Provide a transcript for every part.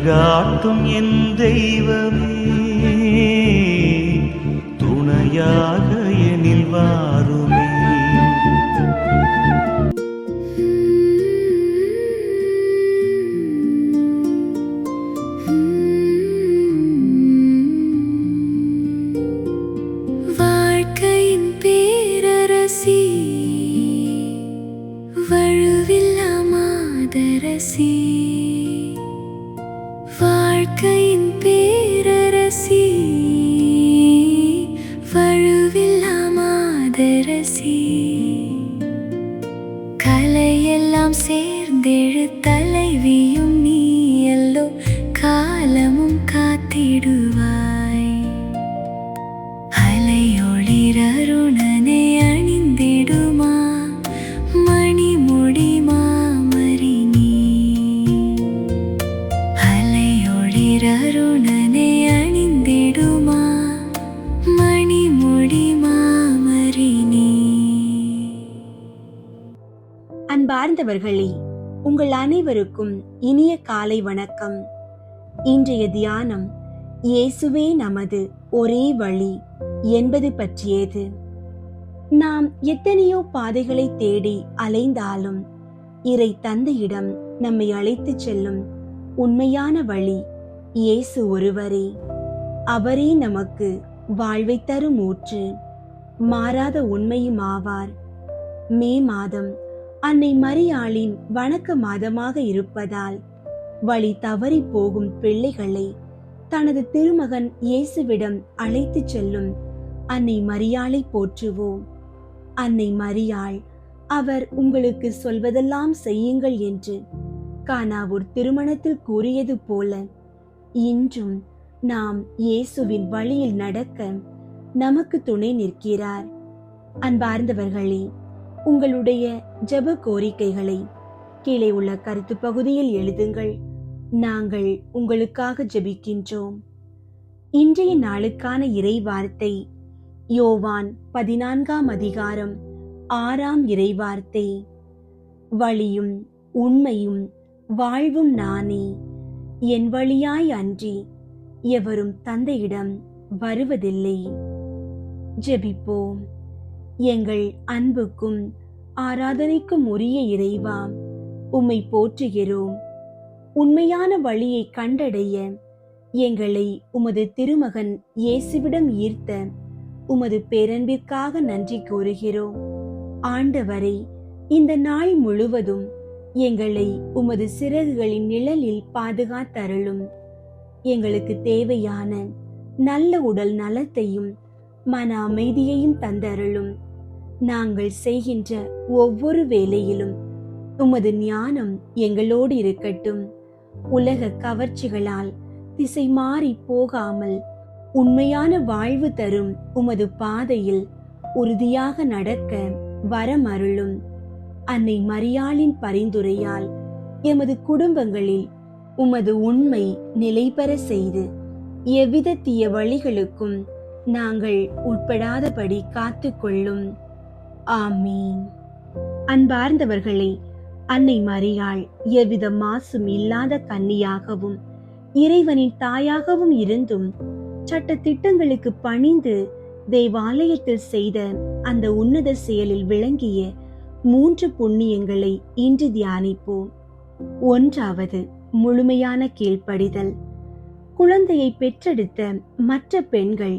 வழிகாட்டும் என் தெய்வமே, துணையாக எனில் வாருமே. வாழ்க்கையின் பேரரசி, வழுவில்லா மாதரசி, வாழ்க்கையின் பேரரசி, வழுவில்லா மாதரசி, கலையெல்லாம் சேர்ந்தெழு தலைவியும் நீ எல்லோ, காலமும் காத்திடுவாய். அலையொளிரருணனை அணிந்திடுமா மணிமுடி மாமரி நீ, அலையொளிரருணனை அணிந்திடுமா மணிமுடி மாமரி நீ. அன்பார்ந்தவர்களே, உங்கள் அனைவருக்கும் இனிய காலை வணக்கம். இன்றைய தியானம் இயேசுவே நமது ஒரே வழி என்பது பற்றியது. நாம் எத்தனையோ பாதைகளை தேடி அலைந்தாலும் இறை தந்தையிடம் நம்மை அழைத்து செல்லும் உண்மையான வழி இயேசு ஒருவரே. அவரே நமக்கு வாழ்வை தரும் ஊற்று, மாறாத உண்மையும் ஆவார். மே மாதம் அன்னை மரியாளின் வணக்க மாதமாக இருப்பதால் வழி தவறி போகும் பிள்ளைகளை தனது திருமகன் இயேசுவிடம் அழைத்து செல்லும் அன்னை மரியாளை போற்றுவோம். அன்னை மரியாள், அவர் உங்களுக்கு சொல்வதெல்லாம் செய்யுங்கள் என்று கானாவூர் திருமணத்தில் கூறியது போல இன்றும் நாம் இயேசுவின் வழியில் நடக்க நமக்கு துணை நிற்கிறார். அன்பார்ந்தவர்களே, உங்களுடைய ஜெப கோரிக்கைகளை கீழே உள்ள கருத்து பகுதியில் எழுதுங்கள். நாங்கள் உங்களுக்காக ஜெபிக்கின்றோம். இன்றைய நாளுக்கான இறை வார்த்தை யோவான் 14ஆம் அதிகாரம் 6ஆம் இறை வார்த்தை. வழியும் உண்மையும் வாழ்வும் நானே, என் வழியாய் அன்றி எவரும் தந்தையிடம் வருவதில்லை. ஜெபிப்போம். எங்கள் அன்புக்கும் ஆராதனைக்கும் உரிய இறைவா, உம்மை போற்றுகிறோம். உண்மையான வழியை கண்டடைய எங்களை உமது திருமகன் இயேசுவிடம் ஈர்த்த உமது பேரன்பிற்காக நன்றி கூறுகிறோம். ஆண்டவரே, இந்த நாள் முழுவதும் எங்களை உமது சிறகுகளின் நிழலில் பாதுகாத்தருளும். எங்களுக்கு தேவையான நல்ல உடல் நலத்தையும் மன அமைதியையும் தந்தருளும். நாங்கள் செய்கின்ற ஒவ்வொரு வேலையிலும் உமது ஞானம் எங்களோடு இருக்கட்டும். உலக கவர்ச்சிகளால் திசை மாறி போகாமல் உண்மையான வாழ்வு தரும் உமது பாதையில் உறுதியாக நடக்க வரமருளும். அன்னை மரியாளின் பரிந்துரையால் எமது குடும்பங்களில் உமது உண்மை நிலை பெற செய்து எவ்வித தீய வழிகளுக்கும் நாங்கள் உட்படாதபடி காத்துக்கொள்ளும். ஆமீன். அன்பார்ந்தவர்களே, அன்னை மரியாள் எவ்வித மாசும் இல்லாத கன்னியாகவும் இறைவனின் தாயாகவும் இருந்தும் சட்ட திட்டங்களுக்கு பணிந்து தேவாலயத்தில் செய்த அந்த உன்னத செயலில் விளங்கிய 3 புண்ணியங்களை இன்று தியானிப்போம். 1வது, முழுமையான கீழ்ப்படிதல். குழந்தையை பெற்றெடுத்த மற்ற பெண்கள்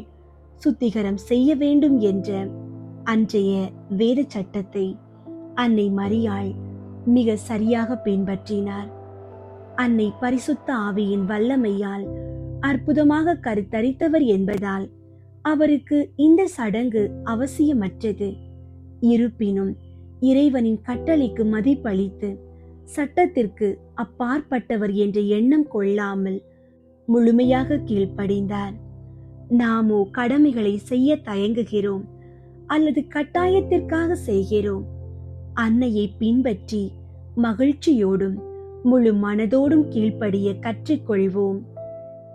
சுத்திகரம் செய்ய வேண்டும் என்ற அன்றைய வேத சட்டத்தை அன்னை மரியாள் மிக சரியாக பின்பற்றினார். அன்னை பரிசுத்த ஆவியின் வல்லமையால் அற்புதமாக கருத்தரித்தவர் என்பதால் அவருக்கு இந்த சடங்கு அவசியமற்றது. இருப்பினும் இறைவனின் கட்டளைக்கு மதிப்பளித்து சட்டத்திற்கு அப்பாற்பட்டவர் என்ற எண்ணம் கொள்ளாமல் முழுமையாக கீழ்ப்படிந்தார். நாமோ கடமைகளை செய்ய தயங்குகிறோம் அல்லது கட்டாயத்திற்காக செய்கிறோம். அன்னையை பின்பற்றி மகிழ்ச்சியோடும் முழு மனதோடும் கீழ்ப்படிய கற்றுக்கொள்வோம்.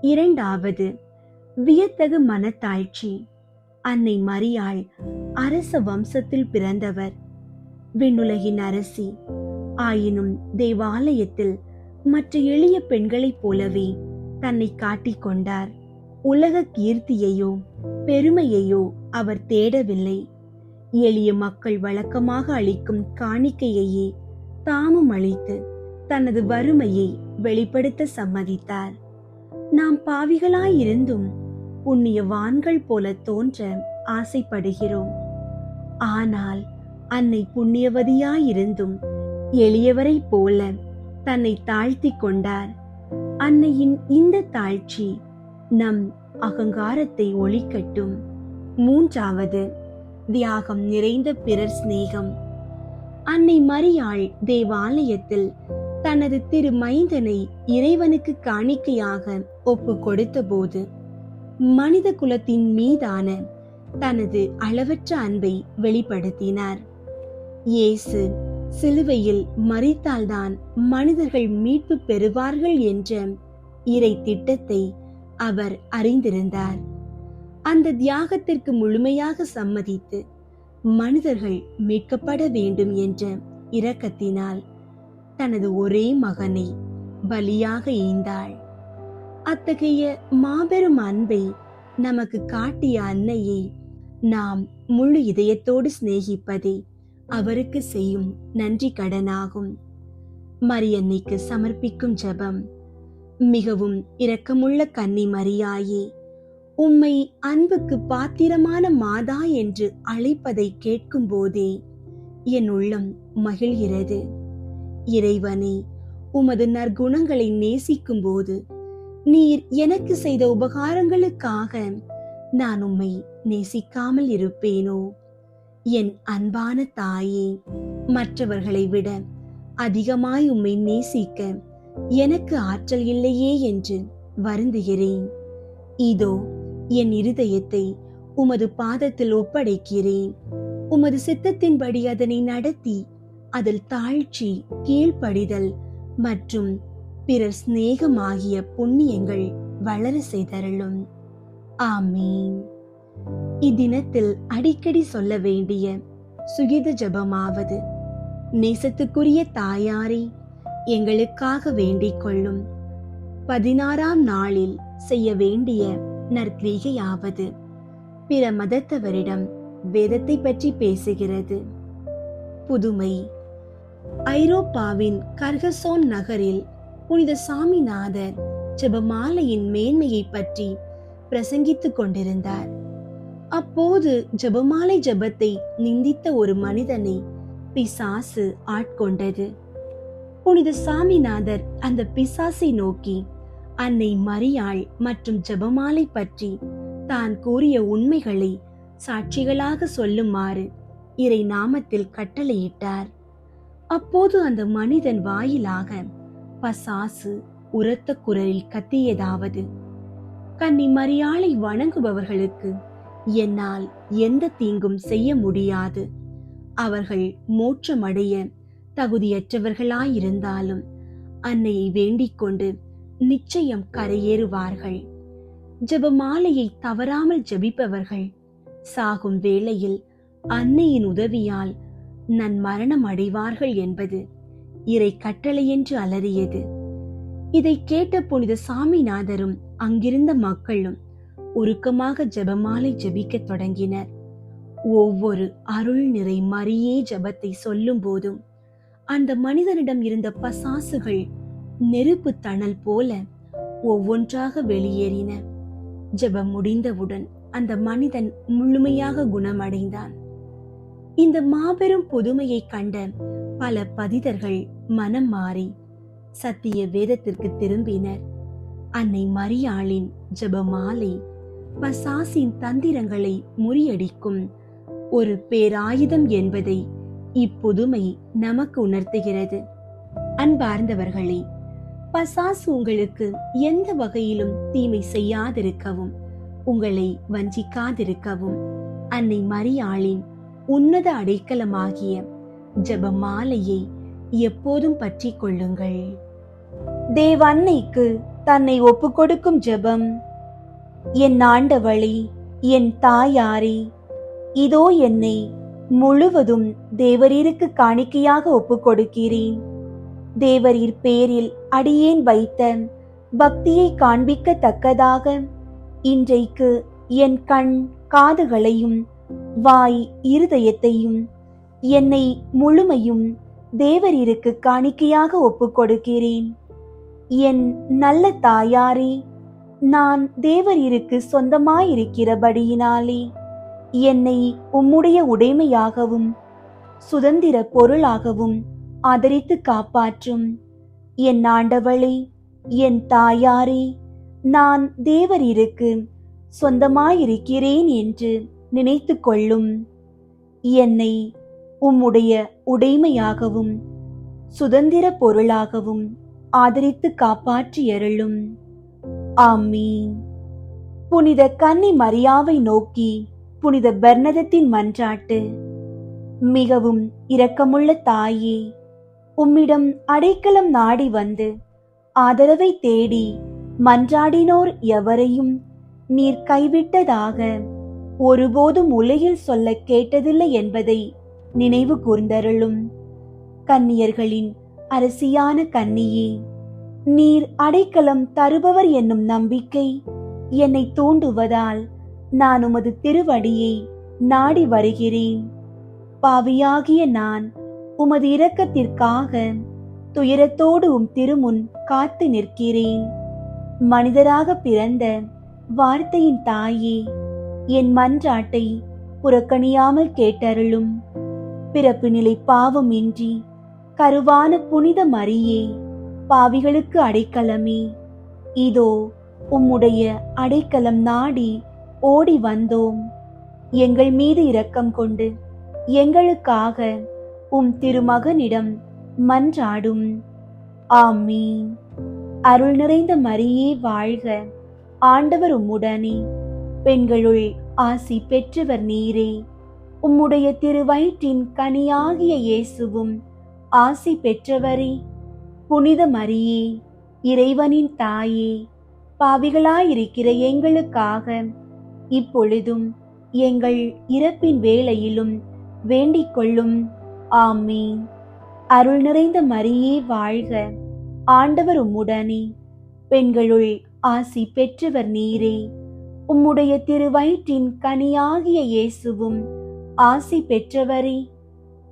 2வது, வியத்தகு மனத்தாழ்ச்சி. அன்னை மரியாள் அரச வம்சத்தில் பிறந்தவர், விண்ணுலகின் அரசி. ஆயினும் தேவாலயத்தில் மற்ற எளிய பெண்களைப் போலவே தன்னை காட்டிக்கொண்டார். உலக கீர்த்தியையோ பெருமையையோ அவர் தேடவில்லை. எளிய மக்கள் வழக்கமாக அளிக்கும் காணிக்கையையே தாமும் அளித்து தனது வறுமையை வெளிப்படுத்த சம்மதித்தார். நாம் பாவிகளாயிருந்தும் புண்ணியவான்கள் போல தோன்ற ஆசைப்படுகிறோம். ஆனால் அன்னை புண்ணியவதியாயிருந்தும் எளியவரை போல தன்னை தாழ்த்தி கொண்டார். அன்னையின் இந்த தாழ்ச்சி நம் அகங்காரத்தை ஒழிக்கட்டும். மூன்றாவது, தியாகம் நிறைந்த பிறர் சிநேகம். அன்னை மரியாள் தேவாலயத்தில் தனது திருமைந்தனை இறைவனுக்கு காணிக்கையாக ஒப்பு கொடுத்த போது மனித குலத்தின் மீதான தனது அளவற்ற அன்பை வெளிப்படுத்தினார். இயேசு சிலுவையில் மரித்தால்தான் மனிதர்கள் மீட்பு பெறுவார்கள் என்ற இறை திட்டத்தை அவர் அறிந்திருந்தார். அந்த தியாகத்திற்கு முழுமையாக சம்மதித்து மனிதர்கள் மீட்கப்பட வேண்டும் என்ற இரக்கத்தினால் தனது ஒரே மகனை பலியாக ஈந்தாள். அத்தகைய மாபெரும் அன்பை நமக்கு காட்டிய அன்னையை நாம் முழு இதயத்தோடு சிநேகிப்பதே அவருக்கு செய்யும் நன்றி கடனாகும். மரியன்னைக்கு சமர்ப்பிக்கும் ஜெபம். மிகவும் இரக்கமுள்ள கன்னி மரியாயே, உம்மை அன்புக்கு பாத்திரமான மாதா என்று அழைப்பதை கேட்கும் போதே என் உள்ளம் மகிழ்கிறது. இறைவனே, உமது நற்குணங்களை நேசிக்கும் போது நீர் எனக்கு செய்த உபகாரங்களுக்காக நான் உம்மை நேசிக்காமல் இருப்பேனோ? என் அன்பான தாயே, மற்றவர்களை விட அதிகமாய் உம்மை நேசிக்க எனக்கு ஆற்றல் இல்லையே என்று வருந்துகிறேன். இதோ என் இருதயத்தை உமது பாதத்தில் ஒப்படைக்கிறேன். உமது சித்தத்தின்படி அதனை நடத்தி அதில் தாழ்ச்சி, கீழ்ப்படிதல் மற்றும் பிறர் சிநேகமாகிய புண்ணியங்கள் வளர செய்தருளும். ஆமீன். இத்தினத்தில் அடிக்கடி சொல்ல வேண்டிய சுகித ஜெபமாவது: நேசத்துக்குரிய தாயாரே, எங்களுக்காக வேண்டிக் கொள்ளும். 16ஆம் நாளில் செய்ய வேண்டிய நற்கிரிகையாவது: பிற மதத்தவரிடம் வேதத்தை பற்றி பேசுகிறது. புதுமை. ஐரோப்பாவின் கர்கசோன் நகரில் புனித சாமிநாதர் ஜெபமாலையின் மேன்மையை பற்றி பிரசங்கித்துக் கொண்டிருந்தார். அப்போது ஜெபமாலை ஜெபத்தை நிந்தித்த ஒரு மனிதனை பிசாசு ஆட்கொண்டது. புனித சாமிநாதர் அந்த பிசாசை நோக்கி அன்னை மரியாள் மற்றும் ஜெபமாலை பற்றி தான் கூறிய உண்மைகளை சாட்சிகளாக சொல்லுமாறு இறை நாமத்தில் கட்டளையிட்டார். அப்போது அந்த மனிதன் வாயிலாக பசாசு உரத்த குரலில் கத்தியதாவது: கன்னி மரியாளை வணங்குபவர்களுக்கு என்னால் எந்த தீங்கும் செய்ய முடியாது. அவர்கள் மோட்சமடைய தகுதியற்றவர்களாயிருந்தாலும் அன்னையை வேண்டிக் கொண்டு நிச்சயம் கரையேறுவார்கள். ஜெபமாலையை தவறாமல் ஜெபிப்பவர்கள் சாகும் வேளையில் அன்னையின் உதவியால் நன்மரணம் அடைவார்கள் என்பது இறை கட்டளை என்று அலறியது. இதை கேட்ட புனித சாமிநாதரும் அங்கிருந்த மக்களும் உருக்கமாக ஜெபமாலை ஜெபிக்க தொடங்கினர். ஒவ்வொரு அருள் நிறை மரியே ஜெபத்தை சொல்லும் போதும் அந்த மனிதனிடம் இருந்த பசாசுகள் நெருப்பு தணல் போல ஒவ்வொன்றாக வெளியேறின. ஜெபம் முடிந்தவுடன் அந்த மனிதன் முழுமையாக குணமடைந்தான். இந்த மாபெரும் புதுமையை கண்ட பல பதிதர்கள் மனம் மாறி சத்திய வேதத்திற்கு திரும்பினர். அன்னை மரியாளின் ஜெபமாலை பசாசின் தந்திரங்களை முறியடிக்கும் ஒரு பேராயுதம் என்பதை இப்புதுமை நமக்கு உணர்த்துகிறது. அன்பார்ந்தவர்களே, பசாசு உங்களுக்கு எந்த வகையிலும் தீமை செய்யாதிருக்கவும் உங்களை வஞ்சிக்காதிருக்கவும் அன்னை மரியாளின் உன்னத அடைக்கலமாகிய ஜெபமாலையை எப்போதும் பற்றி கொள்ளுங்கள். தேவ அன்னைக்கு தன்னை ஒப்பு கொடுக்கும் ஜெபம். என் ஆண்டவளே, என் தாயாரே, இதோ என்னை முழுவதும் தேவரீருக்கு காணிக்கையாக ஒப்பு கொடுக்கிறேன். தேவரீர் பேரில் அடியேன் வைத்த பக்தியை காண்பிக்கத்தக்கதாக இன்றைக்கு என் கண் காதுகளையும் வாய் இருதயத்தையும் என்னை முழுமையும் தேவரீருக்கு காணிக்கையாக ஒப்புக் கொடுக்கிறேன். என் நல்ல தாயாரே, நான் தேவரீருக்கு சொந்தமாயிருக்கிறபடியினாலே என்னை உம்முடைய உடைமையாகவும் சுதந்திர பொருளாகவும் ஆதரித்து காப்பாற்றும். என் ஆண்டவளே, என் தாயாரே, நான் தேவரீருக்கு சொந்தமாயிருக்கிறேன் என்று நினைத்து கொள்ளும். என்னை உம்முடைய உடைமையாகவும் சுதந்திர பொருளாகவும் ஆதரித்து காப்பாற்றியருளும். ஆமீன். புனித கன்னி மரியாவை நோக்கி புனித பெர்னதத்தின் மன்றாட்டு. மிகவும் இரக்கமுள்ள தாயே, உம்மிடம் அடைக்கலம் நாடி வந்து ஆதரவை தேடி மன்றாடினோர் எவரையும் நீர் கைவிட்டதாக ஒருபோதும் உலகில் சொல்ல கேட்டதில்லை என்பதை நினைவு கூர்ந்தருளும். கன்னியர்களின் அரசியான கன்னியே, நீர் அடைக்கலம் தருபவர் என்னும் நம்பிக்கை என்னை தூண்டுவதால் நான் உமது திருவடியை நாடி வருகிறேன். பாவியாகிய நான் உமது இரக்கத்திற்காக துயரத்தோடு உம் திருமுன் காத்து நிற்கிறேன். மனிதராக பிறந்த வார்த்தையின் தாயே, என் மன்றாட்டை புறக்கணியாமல் கேட்டருளும். பிறப்பு நிலை பாவம் இன்றி கருவான புனித மரியே, பாவிகளுக்கு அடைக்கலமே, இதோ உம்முடைய அடைக்கலம் நாடி ஓடி வந்தோம். எங்கள் மீது இரக்கம் கொண்டு எங்களுக்காக உம் திருமகனிடம் மன்றாடும். ஆமீன். அருள் நிறைந்த மரியே வாழ்க, ஆண்டவர் உம்முடனே, பெண்களுள் ஆசி பெற்றவர் நீரே. உம்முடைய திருவயிற்றின் கனியாகிய இயேசுவும் ஆசி பெற்றவரே. புனித மரியே, இறைவனின் தாயே, பாவிகளாயிருக்கிற எங்களுக்காக இப்பொழுதும் எங்கள் இறப்பின் வேளையிலும் வேண்டிக் கொள்ளும். ஆமீன். அருள் நிறைந்த மரியே வாழ்க, ஆண்டவர் உம்முடனே, பெண்களுள் ஆசி பெற்றவர் நீரே. உம்முடைய திருவயிற்றின் கனியாகிய இயேசுவும் ஆசி பெற்றவரே.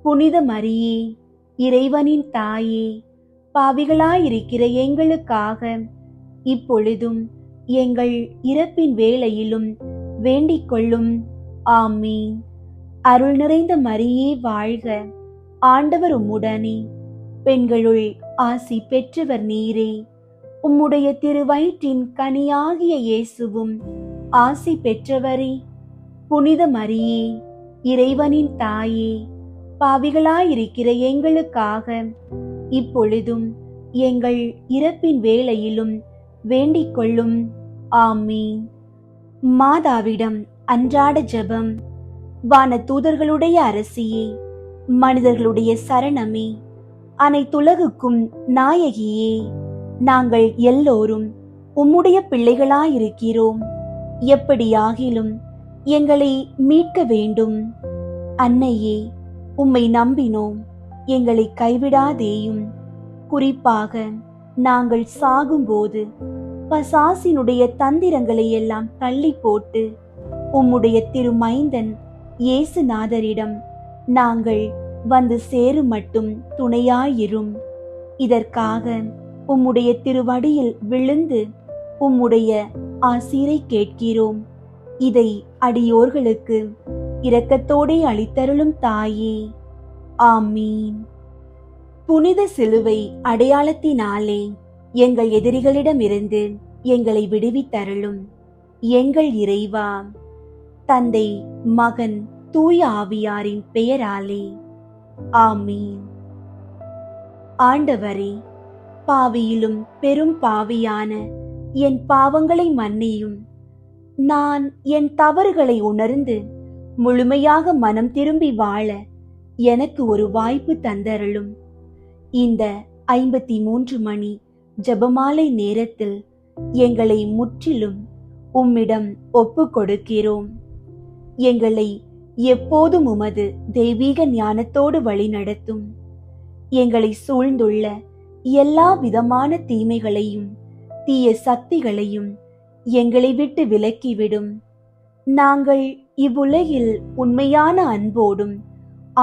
புனித மரியே, இறைவனின் தாயே, பாவிகளாயிருக்கிற எங்களுக்காக இப்பொழுதும் எங்கள் இறப்பின் வேளையிலும் வேண்டிக் கொள்ளும். ஆமீன். அருள் நிறைந்த மரியே வாழ்க, ஆண்டவர் உம்முடனே, பெண்களுள் ஆசி பெற்றவர் நீரே. உம்முடைய திருவயிற்றின் கனியாகிய இயேசுவும் ஆசி பெற்றவரே. புனித மரியே, இறைவனின் தாயே, பாவிகளாயிருக்கிற எங்களுக்காக இப்பொழுதும் எங்கள் இறப்பின் வேளையிலும் வேண்டிக் கொள்ளும். ஆமீன். மாதாவிடம் அன்றாட ஜெபம். வான தூதர்களுடைய அரசியே, மனிதர்களுடைய சரணமே, அனைத்துலகுக்கும் நாயகியே, நாங்கள் எல்லோரும் உம்முடைய பிள்ளைகளாயிருக்கிறோம். எப்படியாகிலும் எங்களை மீட்க வேண்டும். அன்னையே, உம்மை நம்பினோம், எங்களை கைவிடாதேயும். குறிப்பாக நாங்கள் சாகும்போது பசாசினுடைய தந்திரங்களை எல்லாம் தள்ளி போட்டு உம்முடைய திருமைந்தன் இயேசுநாதரிடம் நாங்கள் வந்து சேரும் மட்டும் துணையாயிரும். இதற்காக உம்முடைய திருவடியில் விழுந்து உம்முடைய ஆசீரை கேட்கிறோம். இதை அடியோர்களுக்கு இரக்கத்தோடே அளித்தருளும் தாயே. ஆமீன். புனித சிலுவை அடையாளத்தினாலே எங்கள் எதிரிகளிடமிருந்து எங்களை விடுவித்தருளும். எங்கள் இறைவா, தந்தை, மகன், தூய ஆவியாரின் பெயராலே. ஆமீன். ஆண்டவரே, பாவியிலும் பெரும் பாவியான என் பாவங்களை மன்னியும். நான் என் தவறுகளை உணர்ந்து முழுமையாக மனம் திரும்பி வாழ எனக்கு ஒரு வாய்ப்பு தந்தருளும். இந்த 53 மணி ஜெபமாலை நேரத்தில் எங்களை முற்றிலும் உம்மிடம் ஒப்பு கொடுக்கிறோம். எங்களை எப்போதும் உமது தெய்வீக ஞானத்தோடு வழி நடத்தும். எங்களை சூழ்ந்துள்ள எல்லா விதமான தீமைகளையும் தீய சக்திகளையும் எங்களை விட்டு விலக்கிவிடும். நாங்கள் இவ்வுலகில் உண்மையான அன்போடும்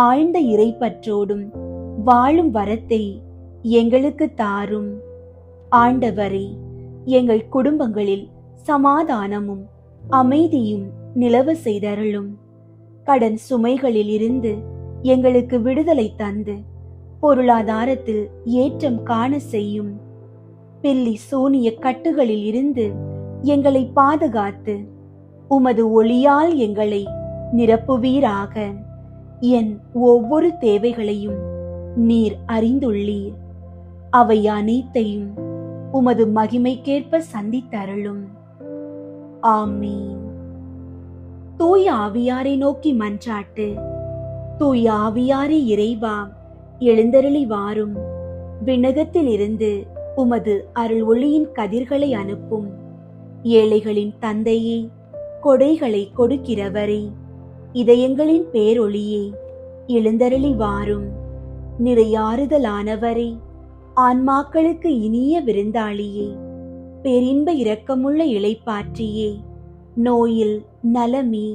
ஆழ்ந்த இறைப்பற்றோடும் வாழும் வரத்தை எங்களுக்கு தாரும். ஆண்டவரே, எங்கள் குடும்பங்களில் சமாதானமும் அமைதியும் நிலவ செய்தருளும். கடன் சுமைகளில் இருந்து எங்களுக்கு விடுதலை தந்து பொருளாதாரத்தில் ஏற்றம் காண செய்யும். பில்லி சூனிய கட்டுகளில் இருந்து எங்களை பாதுகாத்து உமது ஒளியால் எங்களை நிரப்புவீராக. என் ஒவ்வொரு தேவைகளையும் நீர் அறிந்துள்ளீர். அவை அனைத்தையும் உமது மகிமைக்கேற்ப சந்தித்தருளும். ஆமீன். தூய ஆவியாரை நோக்கி மன்றாட்டு. தூய ஆவியாரே இறைவா, எழுந்தருளி வாரும். விண்ணகத்தில் இருந்து உமது அருள் ஒளியின் கதிர்களை அனுப்பும். ஏழைகளின் தந்தையே, கொடைகளை கொடுக்கிறவரே, இதயங்களின் பேரொளியே, எழுந்தருளி வாரும். நிறையாறுதலானவரே, ஆன்மாக்களுக்கு இனிய விருந்தாளியே, பேரின்ப இரக்கமுள்ள இளைப்பாற்றியே, நோயில் நலமே,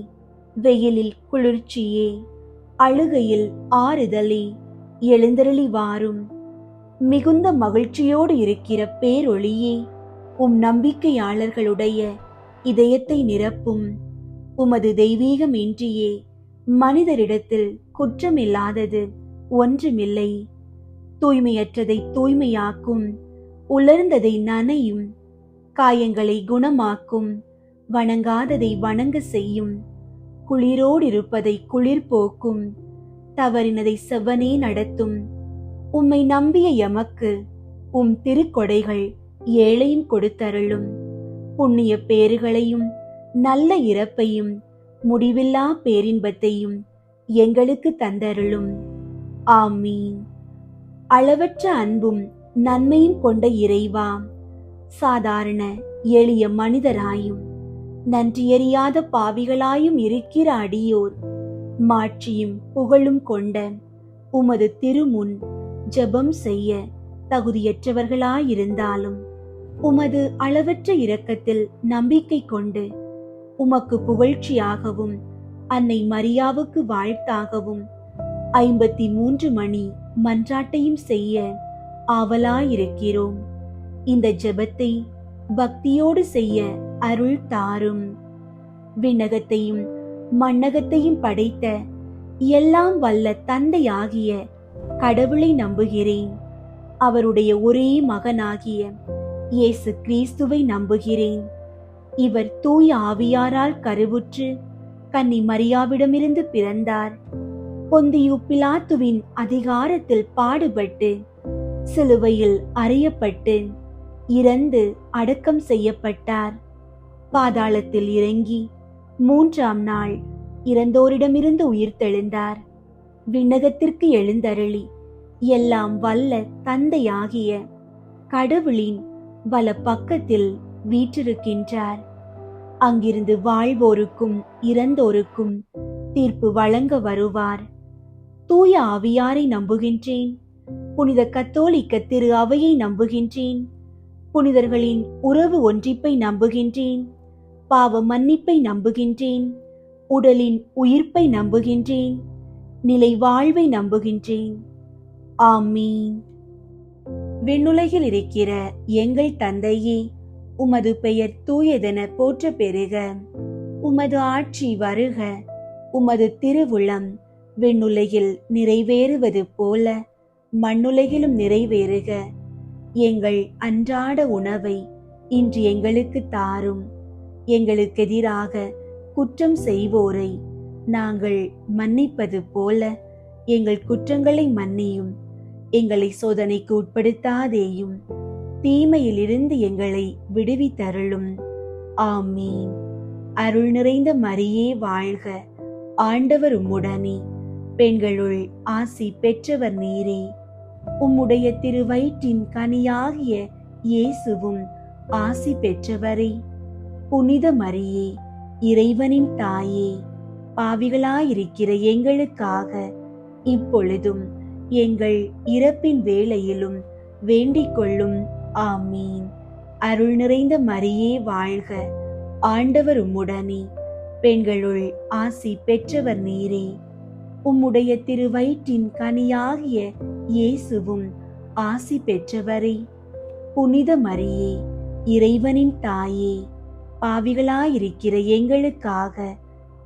வெயிலில் குளிர்ச்சியே, அழுகையில் ஆறுதலே, எழுந்தருளி வாரும். மிகுந்த மகிழ்ச்சியோடு இருக்கிற பேரொளியே, நம்பிக்கையாளர்களுடைய இதயத்தை நிரப்பும். உமது தெய்வீகம் இன்றியே மனிதரிடத்தில் குற்றமில்லாதது ஒன்றுமில்லை. தூய்மையற்றதை தூய்மையாக்கும், உலர்ந்ததை நனையும், காயங்களை குணமாக்கும், வணங்காததை வணங்க செய்யும், குளிரோடிருப்பதை குளிர் போக்கும், தவறினதை செவ்வனே நடத்தும். உம்மை நம்பிய எமக்கு திருக்கொடைகள் ஏழையும் கொடுத்தருளும். புண்ணிய பேறுகளையும் நல்ல இறப்பையும் முடிவில்லா பேரின்பத்தையும் எங்களுக்கு தந்தருளும். ஆமீன். அளவற்ற அன்பும் நன்மையும் கொண்ட இறைவா, சாதாரண எளிய மனிதராயும் நன்றியறியாத பாவிகளாயும் இருக்கிற அடியோர் மாட்சியும் புகழும் கொண்ட உமது திருமுன் ஜெபம் செய்ய தகுதியற்றவர்களாயிருந்தாலும் உமது அளவற்ற இரக்கத்தில் நம்பிக்கை கொண்டு உமக்கு புகழ்ச்சியாகவும் அன்னை மரியாவுக்கு வாழ்த்தாகவும் 53 மணி மன்றாட்டையும் செய்ய ஆவலாயிருக்கிறோம். இந்த ஜெபத்தை பக்தியோடு செய்ய அருள் தாரும். விண்ணகத்தையும் மண்ணகத்தையும் படைத்த எல்லாம் வல்ல தந்தையாகிய கடவுளை நம்புகிறேன். அவருடைய ஒரே மகனாகிய இயேசு கிறிஸ்துவை நம்புகிறேன். இவர் தூய ஆவியாரால் கருவுற்று கன்னி மரியாவிடமிருந்து பிறந்தார். பொந்தியு பிலாத்துவின் அதிகாரத்தில் பாடுபட்டு சிலுவையில் அறையப்பட்டு இறந்து அடக்கம் செய்யப்பட்டார். பாதாளத்தில் இறங்கி 3ஆம் நாள் இறந்தோரிடமிருந்து உயிர்த்தெழுந்தார். விண்ணகத்திற்கு எழுந்தருளி எல்லாம் வல்ல தந்தையாகிய கடவுளின் வல பக்கத்தில் வீற்றிருக்கின்றார். அங்கிருந்து வாழ்வோருக்கும் இறந்தோருக்கும் தீர்ப்பு வழங்க வருவார். தூய ஆவியாரை நம்புகின்றேன். புனித கத்தோலிக்க திரு அவையை நம்புகின்றேன். புனிதர்களின் உறவு ஒன்றிப்பை நம்புகின்றேன். பாவ மன்னிப்பை நம்புகின்றேன். உடலின் உயிர்ப்பை நம்புகின்றேன். நிலை வாழ்வை நம்புகின்றேன். ஆமீன். விண்ணுலகில் இருக்கிற எங்கள் தந்தையே, உமது பெயர் தூயதென போற்ற பெறுக. உமது ஆட்சி வருக. உமது திருவுளம் விண்ணுலகில் நிறைவேறுவது போல மண்ணுலகிலும் நிறைவேறுக. எங்கள் அன்றாட உணவை இன்று எங்களுக்கு தாரும். எங்களுக்கு எதிராக குற்றம் செய்வோரை நாங்கள் மன்னிப்பது போல எங்கள் குற்றங்களை மன்னியும். எங்களை சோதனைக்கு உட்படுத்தாதேயும், தீமையிலிருந்து எங்களை விடுவித்தருளும். ஆமீன். அருள் நிறைந்த மரியே வாழ்க. ஆண்டவர் உம்முடனே, பெண்களுள் ஆசி பெற்றவர் நீரே. உம்முடைய திருவயிற்றின் கனியாகிய இயேசுவும் ஆசி பெற்றவரே. புனித மரியே, இறைவனின் தாயே, பாவிகளாயிருக்கிற எங்களுக்காக இப்பொழுதும் எங்கள் இறப்பின் வேளையிலும் வேண்டிக் கொள்ளும். ஆமீன். அருள் நிறைந்த மரியே வாழ்க, ஆண்டவர் உம்முடனே, பெண்களுள் ஆசி பெற்றவர் நீரே. உம்முடைய திருவயிற்றின் கனியாகிய இயேசுவும் ஆசி பெற்றவரே. புனித மரியே, இறைவனின் தாயே, பாவிகளாயிருக்கிற எங்களுக்காக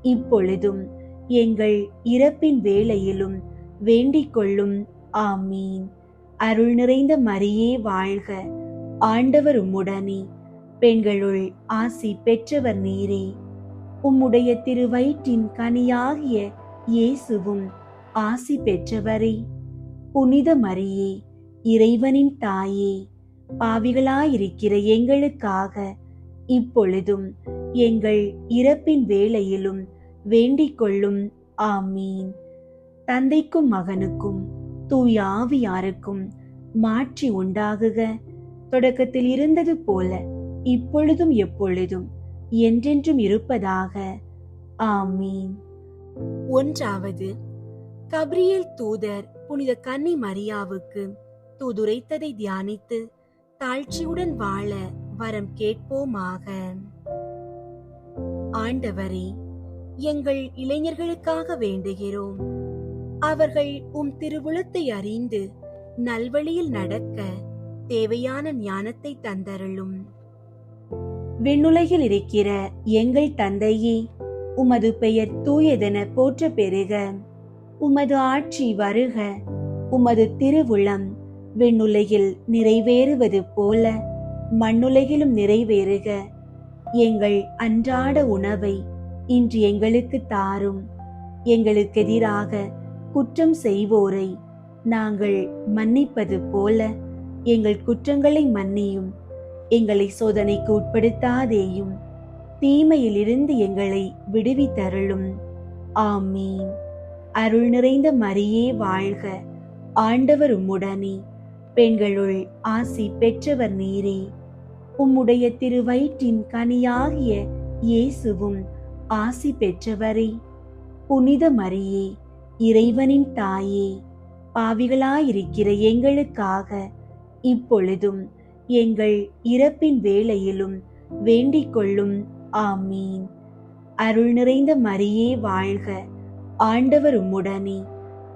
இப்பொழுதும் எங்கள் இறப்பின் வேளையிலும் வேண்டிக் கொள்ளும். ஆமீன். அருள் நிறைந்த மரியே வாழ்க, ஆண்டவர் உம்முடனே, பெண்களுள் ஆசி பெற்றவர் நீரே. உம்முடைய திருவயிற்றின் கனியாகிய இயேசுவும் ஆசி பெற்றவரே. புனித மரியே, இறைவனின் தாயே, பாவிகளாயிருக்கிற எங்களுக்காக இப்பொழுதும் எங்கள் இறப்பின் வேளையிலும் வேண்டிக் கொள்ளும். ஆமீன். தந்தைக்கும் மகனுக்கும் தூய ஆவியாருக்கும் மாட்சி உண்டாகுக, தொடக்கத்தில் இருந்தது போல இப்பொழுதும் எப்பொழுதும் என்றென்றும் இருப்பதாக. ஆமீன். ஒன்றாவது, கபிரியேல் தூதர் புனித கன்னி மரியாவுக்கு தூதுரைத்ததை தியானித்து தாழ்ச்சியுடன் வாழ வரம் கேட்போமாக. ஆண்டவரே, எங்கள் இளைஞர்களுக்காக வேண்டுகிறோம். அவர்கள் உம் திருவுளத்தை அறிந்து நல்வழியில் நடக்க தேவையான ஞானத்தை தந்தருளும். விண்ணுலகில் இருக்கிற எங்கள் தந்தையே, உமது பெயர் தூயதென போற்ற பெறுக. உமது ஆட்சி வருக. உமது திருவுளம் விண்ணுலகில் நிறைவேறுவது போல மண்ணுலகிலும் நிறைவேறுக. எங்கள் அன்றாட உணவை இன்று எங்களுக்கு தாரும். எங்களுக்கு எதிராக குற்றம் செய்வோரை நாங்கள் மன்னிப்பது போல எங்கள் குற்றங்களை மன்னியும். எங்களை சோதனைக்கு உட்படுத்தாதேயும், தீமையிலிருந்து எங்களை விடுவித்தருளும். ஆமீன். அருள் நிறைந்த மரியே வாழ்க, ஆண்டவர் உம்முடனே, பெண்களுள் ஆசி பெற்றவர் நீரே. உம்முடைய திருவயிற்றின் கனியாகிய இயேசுவும் ஆசி பெற்றவரே. புனித மரியே, இறைவனின் தாயே, பாவிகளாயிருக்கிற எங்களுக்காக இப்பொழுதும் எங்கள் இறப்பின் வேளையிலும் வேண்டிக் கொள்ளும். ஆமீன். அருள் நிறைந்த மரியே வாழ்க, ஆண்டவர் உம்முடனே,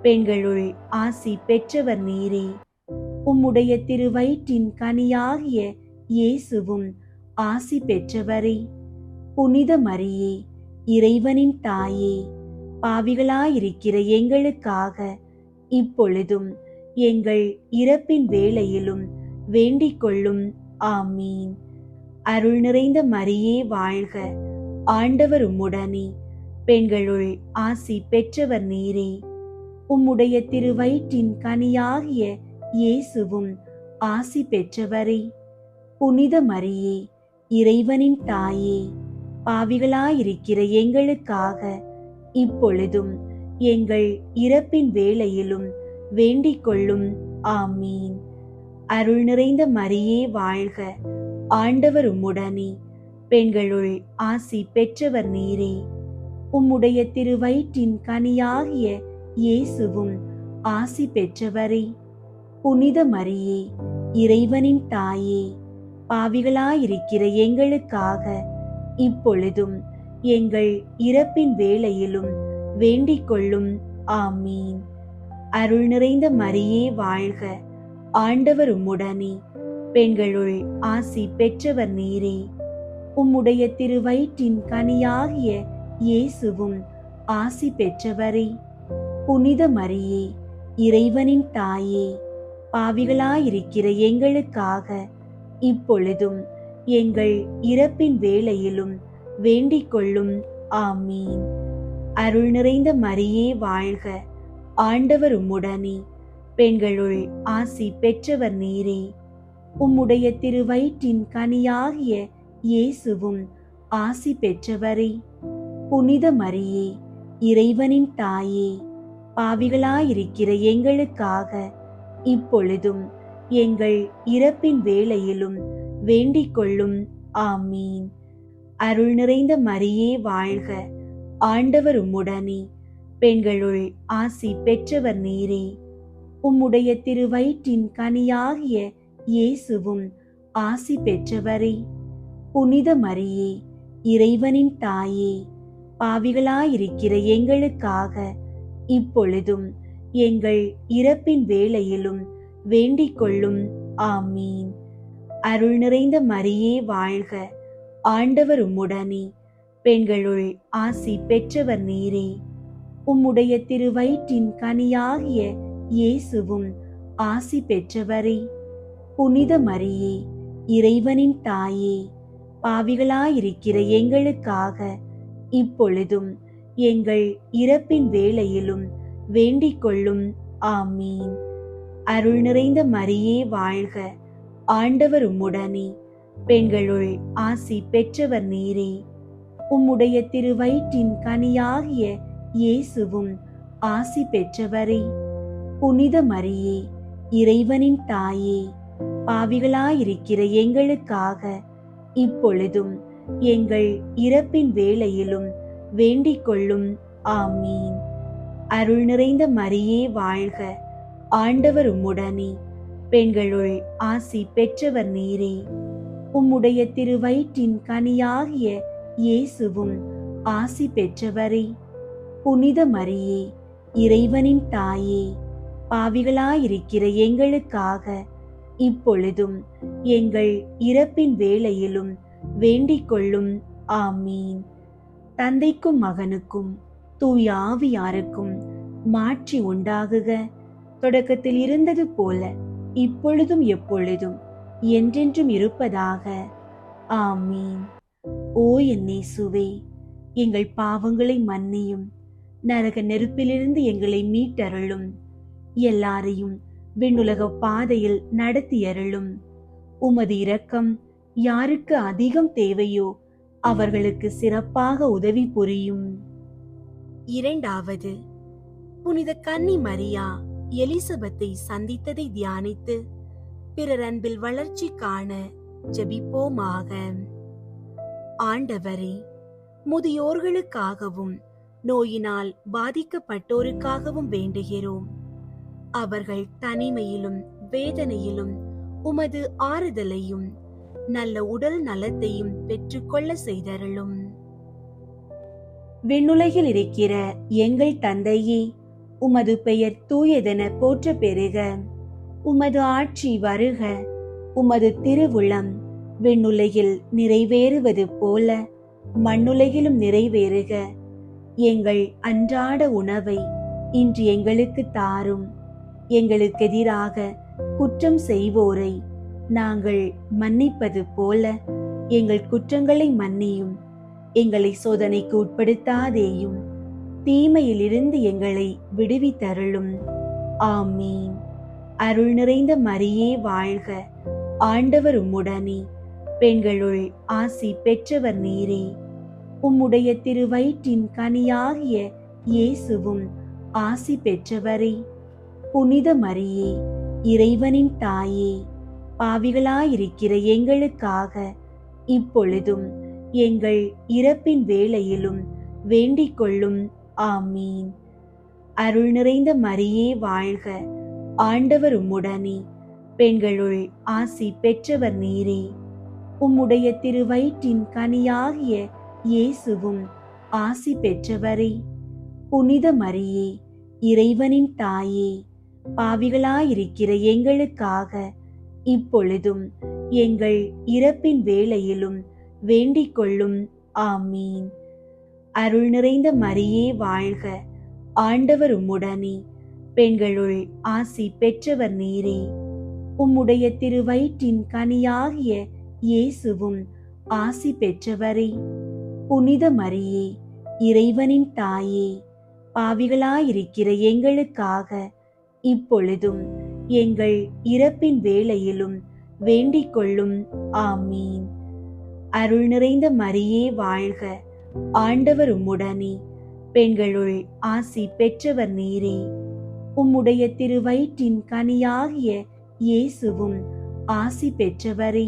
பெண்களுள் ஆசி பெற்றவர் நீரே. உம்முடைய திருவயிற்றின் கனியாகிய இயேசுவும் ஆசி பெற்றவரே. புனித மரியே, இறைவனின் தாயே, பாவிகளாயிருக்கிற எங்களுக்காக இப்பொழுதும் எங்கள் இறப்பின் வேளையிலும் வேண்டிக் கொள்ளும். ஆமீன். அருள் நிறைந்த மரியே வாழ்க, ஆண்டவர் உம்முடனே, பெண்களுள் ஆசி பெற்றவர் நீரே. உம்முடைய திருவயிற்றின் கனியாகிய இயேசுவும் ஆசி பெற்றவரே. புனித மரியே, இறைவனின் தாயே, பாவிகளாயிருக்கிற எங்களுக்காக இப்பொழுதும் எங்கள் இறப்பின் வேளையிலும் வேண்டிக் கொள்ளும். ஆமீன். அருள் நிறைந்த மரியே வாழ்க, ஆண்டவர் உம்முடனே, பெண்களுள் ஆசி பெற்றவர் நீரே. உம்முடைய திருவயிற்றின் கனியாகிய இயேசுவும் ஆசி பெற்றவரே. புனித மரியே, இறைவனின் தாயே, பாவிகளாயிருக்கிற எங்களுக்காக இப்பொழுதும் எங்கள் இறப்பின் வேளையிலும் வேண்டிக் கொள்ளும். ஆமீன். அருள் நிறைந்த மரியே வாழ்க, ஆண்டவர் உம்முடனே, பெண்களுள் ஆசி பெற்றவர் நீரே. உம்முடைய திருவயிற்றின் கனியாகிய இயேசுவும் ஆசி பெற்றவரே. புனித மரியே, இறைவனின் தாயே, பாவிகளாயிருக்கிற எங்களுக்காக இப்பொழுதும் எங்கள் இறப்பின் வேளையிலும் வேண்டிக் கொள்ளும். ஆமீன். அருள் நிறைந்த மரியே வாழ்க, ஆண்டவர் உம்முடனே, பெண்களுள் ஆசி பெற்றவர் நீரே. உம்முடைய திருவயிற்றின் கனியாகிய இயேசுவும் ஆசி பெற்றவரே. புனித மரியே, இறைவனின் தாயே, பாவிகளாயிருக்கிற எங்களுக்காக இப்பொழுதும் எங்கள் இறப்பின் வேளையிலும் வேண்டிக் கொள்ளும். ஆமீன். அருள் நிறைந்த மரியே வாழ்க, ஆண்டவர் உம்முடனே, பெண்களுள் ஆசி பெற்றவர் நீரே. உம்முடைய திருவயிற்றின் கனியாகிய இயேசுவும் ஆசி பெற்றவரே, புனித மரியே, இறைவனின் தாயே, பாவிகளாயிருக்கிற எங்களுக்காக இப்பொழுதும் எங்கள் இறப்பின் வேளையிலும் வேண்டிக் கொள்ளும். ஆமீன். அருள் நிறைந்த மரியே வாழ்க, ஆண்டவர் உம்முடனே, பெண்களுள் ஆசி பெற்றவர் நீரே. உம்முடைய திருவயிற்றின் கனியாகிய இயேசுவும் ஆசி பெற்றவரே. புனித மரியே, இறைவனின் தாயே, பாவிகளாயிருக்கிற எங்களுக்காக இப்பொழுதும் எங்கள் இறப்பின் வேளையிலும் வேண்டிக் கொள்ளும். ஆமீன். அருள் நிறைந்த மரியே வாழ்க, ஆண்டவர் உம்முடனே, பெண்களுள் ஆசி பெற்றவர் நீரே. உம்முடைய திருவயிற்றின் கனியாகிய இயேசுவும் ஆசி பெற்றவரே. புனித மரியே, இறைவனின் தாயே, பாவிகளாயிருக்கிற எங்களுக்காக இப்பொழுதும் எங்கள் இறப்பின் வேளையிலும் வேண்டிக் கொள்ளும். ஆமீன். அருள் நிறைந்த மரியே வாழ்க, ஆண்டவர் உம்முடனே, பெண்களுள் ஆசி பெற்றவர் நீரே. உம்முடைய திருவயிற்றின் கனியாகிய இயேசுவும் ஆசி பெற்றவரே. புனித மரியே, இறைவனின் தாயே, பாவிகளாயிருக்கிற எங்களுக்காக இப்பொழுதும் எங்கள் இறப்பின் வேளையிலும் வேண்டிக் கொள்ளும். ஆமீன். தந்தைக்கும் மகனுக்கும் தூய ஆவியாருக்கும் மாட்சி உண்டாகுக. தொடக்கத்தில் இருந்தது போல இப்பொழுதும் எப்பொழுதும் என்றென்றும் இருப்பதாக. ஆமீன். ஓ என் இயேசுவே, எங்கள் பாவங்களை மன்னியும், நரக நெருப்பிலிருந்து எங்களை மீட்டருளும், எல்லாரையும் விண்ணுலக பாதையில் நடத்தியருளும். உமது இரக்கம் யாருக்கு அதிகம் தேவையோ அவர்களுக்கு சிறப்பாக உதவி புரியும். இரண்டாவது, புனித கன்னி மரியா எலிசபெத்தை சந்தித்ததை தியானித்து பிறர் அன்பில் வளர்ச்சி காண ஜெபிப்போமாக. ஆண்டவரே, முதியோர்களுக்காகவும் நோயினால் பாதிக்கப்பட்டோருக்காகவும் வேண்டுகிறோம். அவர்கள் தனிமையிலும் வேதனையிலும் உமது ஆறுதலையும் நல்ல உடல் நலத்தையும் பெற்றுக்கொள்ள செய்தருளும். விண்ணுலகில் இருக்கிற எங்கள் தந்தையே, உமது பெயர் தூயதென போற்ற பெறுக. உமது ஆட்சி வருக. உமது திருவுளம் விண்ணுலகில் நிறைவேறுவது போல மண்ணுலகிலும் நிறைவேறுக. எங்கள் அன்றாட உணவை இன்று எங்களுக்கு தாரும். எங்களுக்கு எதிராக குற்றம் செய்வோரை நாங்கள் மன்னிப்பது போல எங்கள் குற்றங்களை மன்னியும். எங்களை சோதனைக்கு உட்படுத்தாதேயும், தீமையிலிருந்து எங்களை விடுவித்தருளும். ஆமீன். அருள் நிறைந்த மரியே வாழ்க, ஆண்டவர் உம்முடனே, பெண்களுள் ஆசி பெற்றவர் நீரே. உம்முடைய திருவயிற்றின் கனியாகிய இயேசுவும் ஆசி பெற்றவரே. புனித மரியே, இறைவனின் தாயே, பாவிகளாயிருக்கிற எங்களுக்காக இப்பொழுதும் எங்கள் இறப்பின் வேளையிலும் வேண்டிக் கொள்ளும். ஆமீன். அருள் நிறைந்த மரியே வாழ்க, ஆண்டவர் உம்முடனே, பெண்களுள் ஆசி பெற்றவர் நீரே. உம்முடைய திருவயிற்றின் கனியாகிய இயேசுவும் ஆசி பெற்றவரே. புனித மரியே, இறைவனின் தாயே, பாவிகளாயிருக்கிற எங்களுக்காக இப்பொழுதும் எங்கள் இறப்பின் வேளையிலும் வேண்டிக் கொள்ளும். ஆமீன். அருள் நிறைந்த மரியே வாழ்க, ஆண்டவர் உம்முடனே, பெண்களுள் ஆசி பெற்றவர் நீரே. உம்முடைய திருவயிற்றின் கனியாகிய இயேசுவும் ஆசி பெற்றவரே. புனித மரியே, இறைவனின் தாயே, பாவிகளாயிருக்கிற எங்களுக்காக இப்பொழுதும் எங்கள் இறப்பின் வேளையிலும் வேண்டிக் கொள்ளும். ஆமீன். அருள் நிறைந்த மரியே வாழ்க, ஆண்டவர் உம்முடனே, பெண்களுள் ஆசி பெற்றவர் நீரே. உம்முடைய திருவயிற்றின் கனியாகிய இயேசுவும் ஆசி பெற்றவரே.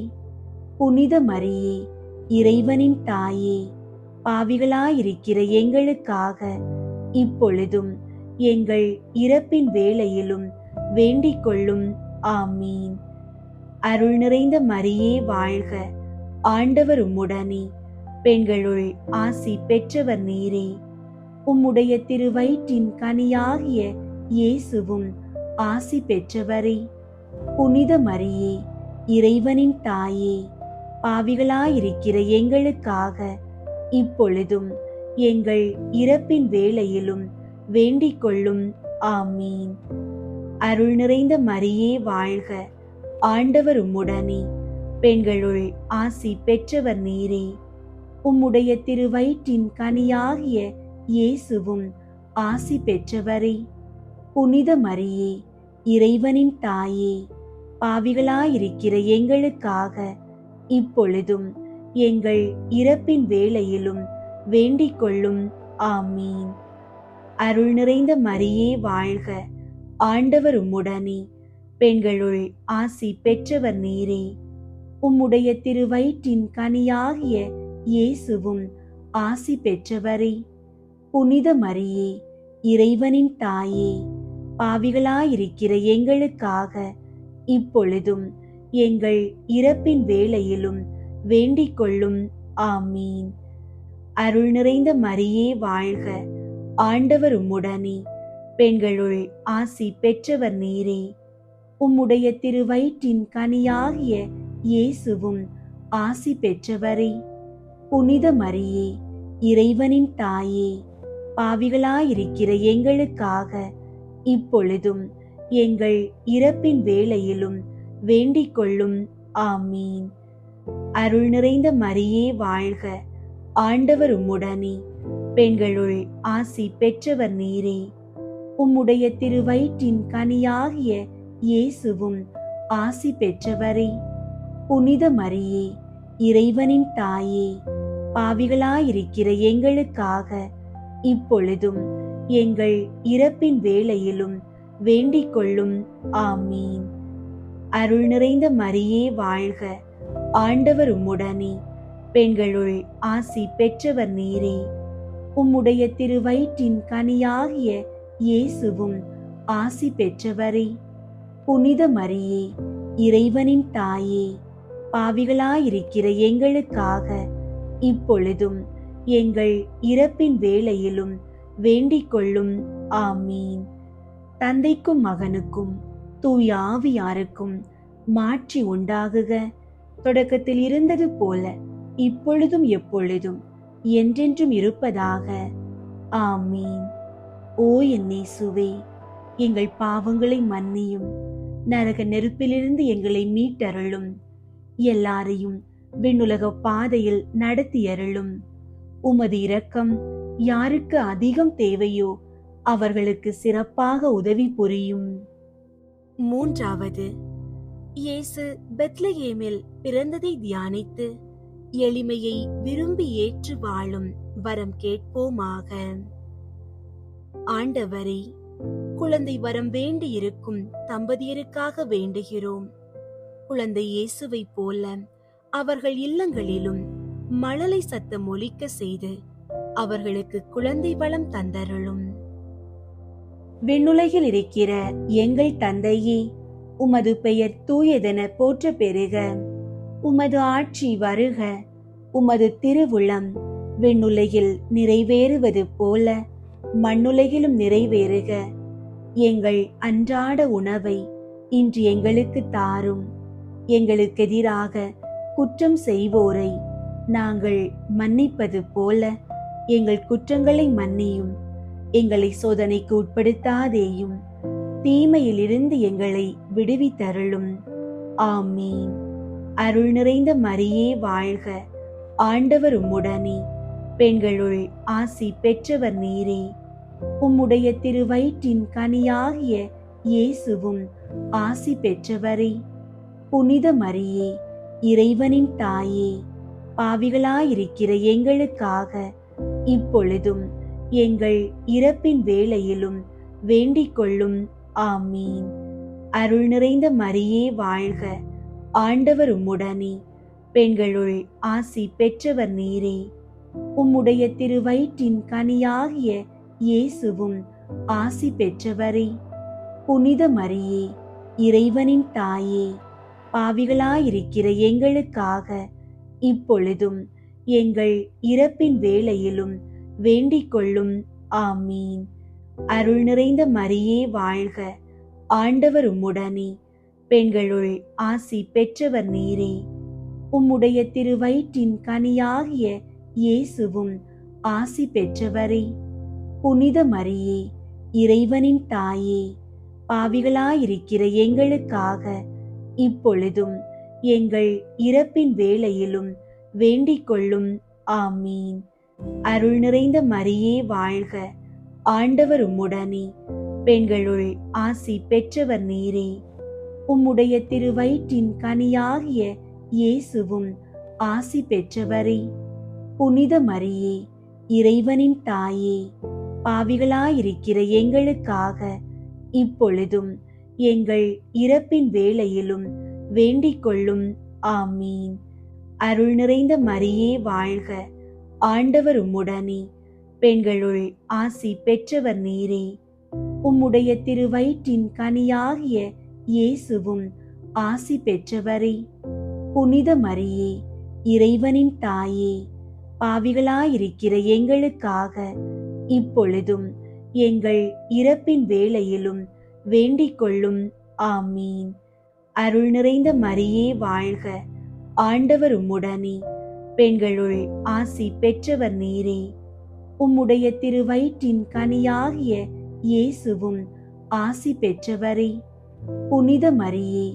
புனித மரியே, இறைவனின் தாயே, பாவிகளாயிருக்கிற எங்களுக்காக இப்பொழுதும் எங்கள் இறப்பின் வேளையிலும் வேண்டிக் கொள்ளும். ஆமீன். அருள் நிறைந்த மரியே வாழ்க, ஆண்டவர் உம்முடனே, பெண்களுள் ஆசி பெற்றவர் நீரே. உம்முடைய திருவயிற்றின் கனியாகிய இயேசுவும் ஆசி பெற்றவரே. புனித மரியே, இறைவனின் தாயே, பாவிகளாயிருக்கிற எங்களுக்காக இப்பொழுதும் எங்கள் இறப்பின் வேளையிலும் வேண்டிக் கொள்ளும். ஆமீன். அருள் நிறைந்த மரியே வாழ்க, ஆண்டவர் உம்முடனே, பெண்களுள் ஆசி பெற்றவர் நீரே. உம்முடைய திருவயிற்றின் கனியாகிய இயேசுவும் ஆசி பெற்றவரே. புனித மரியே, இறைவனின் தாயே, பாவிகளாயிருக்கிற எங்களுக்காக இப்பொழுதும் எங்கள் இறப்பின் வேளையிலும் வேண்டிக் கொள்ளும். ஆமீன். அருள் நிறைந்த மரியே வாழ்க, ஆண்டவர் உம்முடனே, பெண்களுள் ஆசி பெற்றவர் நீரே. உம்முடைய திருவயிற்றின் கனியாகிய இயேசுவும் ஆசி பெற்றவரே. புனித மரியே, இறைவனின் தாயே, பாவிகளாயிருக்கிற எங்களுக்காக இப்பொழுதும் எங்கள் இறப்பின் வேளையிலும் வேண்டிக் கொள்ளும். ஆமீன். அருள் நிறைந்த மரியே வாழ்க, ஆண்டவர் உம்முடனே, பெண்களுள் ஆசி பெற்றவர் நீரே. உம்முடைய திருவயிற்றின் கனியாகிய இயேசுவும் ஆசி பெற்றவரே. புனித மரியே, இறைவனின் தாயே, பாவிகளாயிருக்கிற எங்களுக்காக இப்பொழுதும் எங்கள் இறப்பின் வேளையிலும் வேண்டிக் கொள்ளும். ஆமீன். அருள் நிறைந்த மரியே வாழ்க, ஆண்டவர் உம்முடனே, பெண்களுள் ஆசி பெற்றவர் நீரே. உம்முடைய திருவயிற்றின் கனியாகிய இயேசுவும் ஆசி பெற்றவரே. புனித மரியே, இறைவனின் தாயே, பாவிகளாயிருக்கிற எங்களுக்காக இப்பொழுதும் எங்கள் இறப்பின் வேளையிலும் வேண்டிக் கொள்ளும். ஆமீன். அருள் நிறைந்த மரியே வாழ்க, ஆண்டவர் உம்முடனே, பெண்களுள் ஆசி பெற்றவர் நீரே. உம்முடைய திருவயிற்றின் கனியாகிய இயேசுவும் ஆசி பெற்றவரே. புனித மரியே, இறைவனின் தாயே, பாவிகளாயிருக்கிற எங்களுக்காக இப்பொழுதும் எங்கள் இறப்பின் வேளையிலும் வேண்டிக் கொள்ளும். ஆமீன். தந்தைக்கும் மகனுக்கும் தூய ஆவியாருக்கும் மாட்சி உண்டாகுக. தொடக்கத்தில் இருந்தது போல இப்பொழுதும் எப்பொழுதும் என்றென்றும் இருப்பதாக. ஆமீன். ஓ என் இயேசுவே, எங்கள் பாவங்களை மன்னியும், நரக நெருப்பிலிருந்து எங்களை மீட்டருளும், எல்லாரையும் விண்ணுலக பாதையில் நடத்தியருளும். உமது இரக்கம் யாருக்கு அதிகம் தேவையோ அவர்களுக்கு சிறப்பாக உதவி புரியும். மூன்றாவது, இயேசு பெத்லகேமில் பிறந்ததை தியானித்து எளிமையை விரும்பி ஏற்று வாழும் வரம் கேட்போமாக. ஆண்டவரே, குழந்தை வரம் வேண்டி இருக்கும் தம்பதியருக்காக வேண்டுகிறோம். குழந்தை இயேசுவை போல அவர்கள் இல்லங்களிலும் மழலை சத்தம் ஒலிக்க செய்து அவர்களுக்கு குழந்தை வளம் தந்தருளும். விண்ணுலகில் இருக்கிற எங்கள் தந்தையே, உமது பெயர் தூயதென போற்ற பெறுக. உமது ஆட்சி வருக. உமது திருவுளம் விண்ணுலகில் நிறைவேறுவது போல மண்ணுலகிலும் நிறைவேறுக. எங்கள் அன்றாட உணவை இன்று எங்களுக்கு தாரும். எங்களுக்கு எதிராக குற்றம் செய்வோரை நாங்கள் மன்னிப்பது போல எங்கள் குற்றங்களை மன்னியும். எங்களை சோதனைக்கு உட்படுத்தாதேயும், தீமையிலிருந்து எங்களை விடுவித்தருளும். ஆமீன். அருள் நிறைந்த மரியே வாழ்க, ஆண்டவர் உம்முடனே, பெண்களுள் ஆசி பெற்றவர் நீரே. உம்முடைய திருவயிற்றின் கனியாகிய இயேசுவும் ஆசி பெற்றவரே. புனித மரியே, இறைவனின் தாயே, பாவிகளாயிருக்கிற எங்களுக்காக இப்பொழுதும் எங்கள் இறப்பின் வேளையிலும் வேண்டிக் கொள்ளும். ஆமீன். அருள் நிறைந்த மரியே வாழ்க, ஆண்டவர் உம்முடனே, பெண்களுள் ஆசி பெற்றவர் நீரே. உம்முடைய திருவயிற்றின் கனியாகிய இயேசுவும் ஆசி பெற்றவரே. புனித மரியே, இறைவனின் தாயே, பாவிகளாயிருக்கிற எங்களுக்காக இப்பொழுதும் எங்கள் இறப்பின் வேளையிலும் வேண்டிக் கொள்ளும். ஆமீன். அருள் நிறைந்த மரியே வாழ்க, ஆண்டவர் உம்முடனே, பெண்களுள் ஆசி பெற்றவர் நீரே. உம்முடைய திருவயிற்றின் கனியாகிய இயேசுவும் ஆசி பெற்றவரே. புனித மரியே, இறைவனின் தாயே, பாவிகளாயிருக்கிற எங்களுக்காக இப்பொழுதும் எங்கள் இறப்பின் வேளையிலும் வேண்டிக் கொள்ளும். ஆமீன். அருள் நிறைந்த மரியே வாழ்க, ஆண்டவர் உம்முடனே, பெண்களுள் ஆசி பெற்றவர் நீரே. உம்முடைய திருவயிற்றின் கனியாகிய இயேசுவும் ஆசி பெற்றவரே. புனித மரியே, இறைவனின் தாயே, பாவிகளாயிருக்கிற எங்களுக்காக இப்பொழுதும் எங்கள் இறப்பின் வேளையிலும் வேண்டிக் கொள்ளும். ஆமீன். அருள் நிறைந்த மரியே வாழ்க, ஆண்டவர் உம்முடனே, பெண்களுள் ஆசி பெற்றவர் நீரே. உம்முடைய திருவயிற்றின் கனியாகிய இயேசுவும் ஆசி பெற்றவரே. புனித மரியே, இறைவனின் தாயே, பாவிகளாயிருக்கிற எங்களுக்காக இப்பொழுதும் எங்கள் இறப்பின் வேளையிலும் வேண்டிக் கொள்ளும். ஆமீன். அருள் நிறைந்த மரியே வாழ்க, ஆண்டவர் உம்முடனே, பெண்களுள் ஆசி பெற்றவர் நீரே. உம்முடைய திருவயிற்றின் கனியாகிய இயேசுவும் ஆசி பெற்றவரே. புனித மரியே,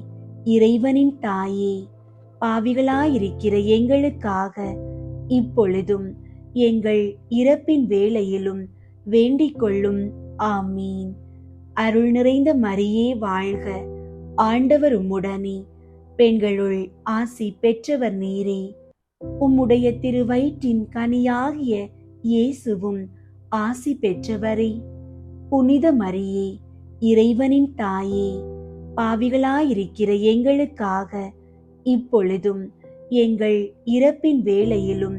இறைவனின் தாயே, பாவிகளாயிருக்கிற எங்களுக்காக இப்பொழுதும் எங்கள் இறப்பின் வேளையிலும் வேண்டிக் கொள்ளும். ஆமீன். அருள் நிறைந்த மரியே வாழ்க, ஆண்டவர் உம்முடனே, பெண்களுள் ஆசி பெற்றவர் நீரே. உம்முடைய திருவயிற்றின் கனியாகிய இயேசுவும் ஆசி பெற்றவரே. புனித மரியே, இறைவனின் தாயே, பாவிகளாயிருக்கிற எங்களுக்காக இப்பொழுதும் எங்கள் இறப்பின் வேளையிலும்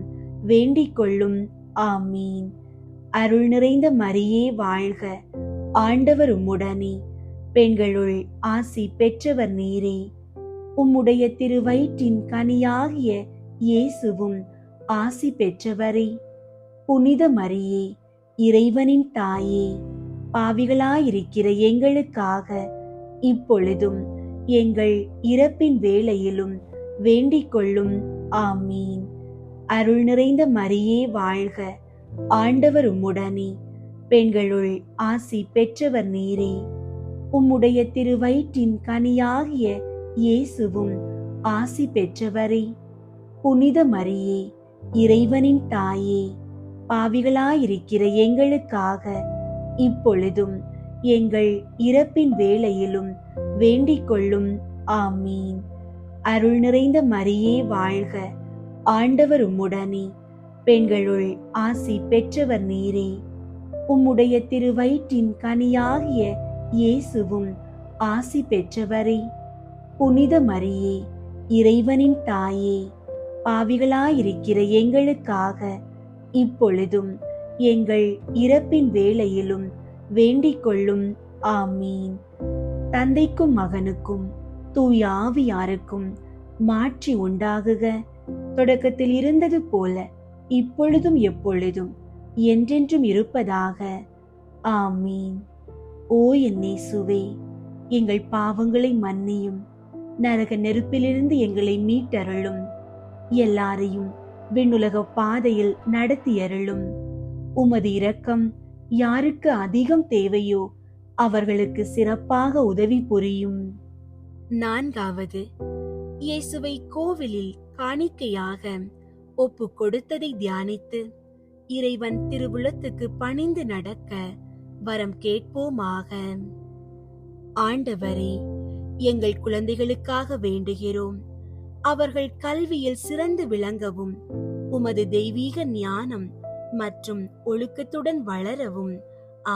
வேண்டிக் கொள்ளும். ஆமீன். அருள் நிறைந்த மரியே வாழ்க, ஆண்டவர் உம்முடனே, பெண்களுள் ஆசி பெற்றவர் நீரே. உம்முடைய திருவயிற்றின் கனியாகிய இயேசுவும் ஆசி பெற்றவரே. புனித மரியே, இறைவனின் தாயே, பாவிகளாயிருக்கிற எங்களுக்காக இப்பொழுதும் எங்கள் இறப்பின் வேளையிலும் வேண்டிக் கொள்ளும். ஆமீன். அருள் நிறைந்த மரியே வாழ்க, ஆண்டவர் உம்முடனே, பெண்களுள் ஆசி பெற்றவர் நீரே. உம்முடைய திருவயிற்றின் கனியாகிய இயேசுவும் ஆசி பெற்றவரே. புனித மரியே, இறைவனின் தாயே, பாவிகளாயிருக்கிற எங்களுக்காக இப்பொழுதும் எங்கள் இறப்பின் வேளையிலும் வேண்டிக் கொள்ளும். ஆமீன். அருள் நிறைந்த மரியே வாழ்க, ஆண்டவர் உம்முடனே, பெண்களுள் ஆசி பெற்றவர் நீரே. உம்முடைய திருவயிற்றின் கனியாகிய இயேசுவும் ஆசி பெற்றவரே. புனித மரியே, இறைவனின் தாயே, பாவிகளாயிருக்கிற எங்களுக்காக இப்பொழுதும் எங்கள் இறப்பின் வேளையிலும் வேண்டிக் கொள்ளும். ஆமீன். தந்தைக்கும் மகனுக்கும் தூய ஆவியாருக்கும் மாட்சி உண்டாகுக. தொடக்கத்தில் இருந்தது போல இப்பொழுதும் எப்பொழுதும் என்றென்றும் இருப்பதாக. ஆமீன். ஓ என் இயேசுவே, எங்கள் பாவங்களை மன்னியும், நரக நெருப்பிலிருந்து எங்களை மீட்டருளும், எல்லாரையும் விண்ணுலக பாதையில் நடத்தியருளும். உமது இரக்கம் யாருக்கு அதிகம் தேவையோ அவர்களுக்கு சிறப்பாக உதவி புரியும். 4வது, இயேசுவை கோவிலில் காணிக்கையாக ஒப்பு கொடுத்ததை தியானித்து இறைவன் திருவுளத்துக்கு பணிந்து நடக்க வரம் கேட்போமாக. ஆண்டவரே, எங்கள் குழந்தைகளுக்காக வேண்டுகிறோம். அவர்கள் கல்வியில் சிறந்து விளங்கவும் உமது தெய்வீக ஞானம் மற்றும் ஒழுக்கத்துடன் வளரவும்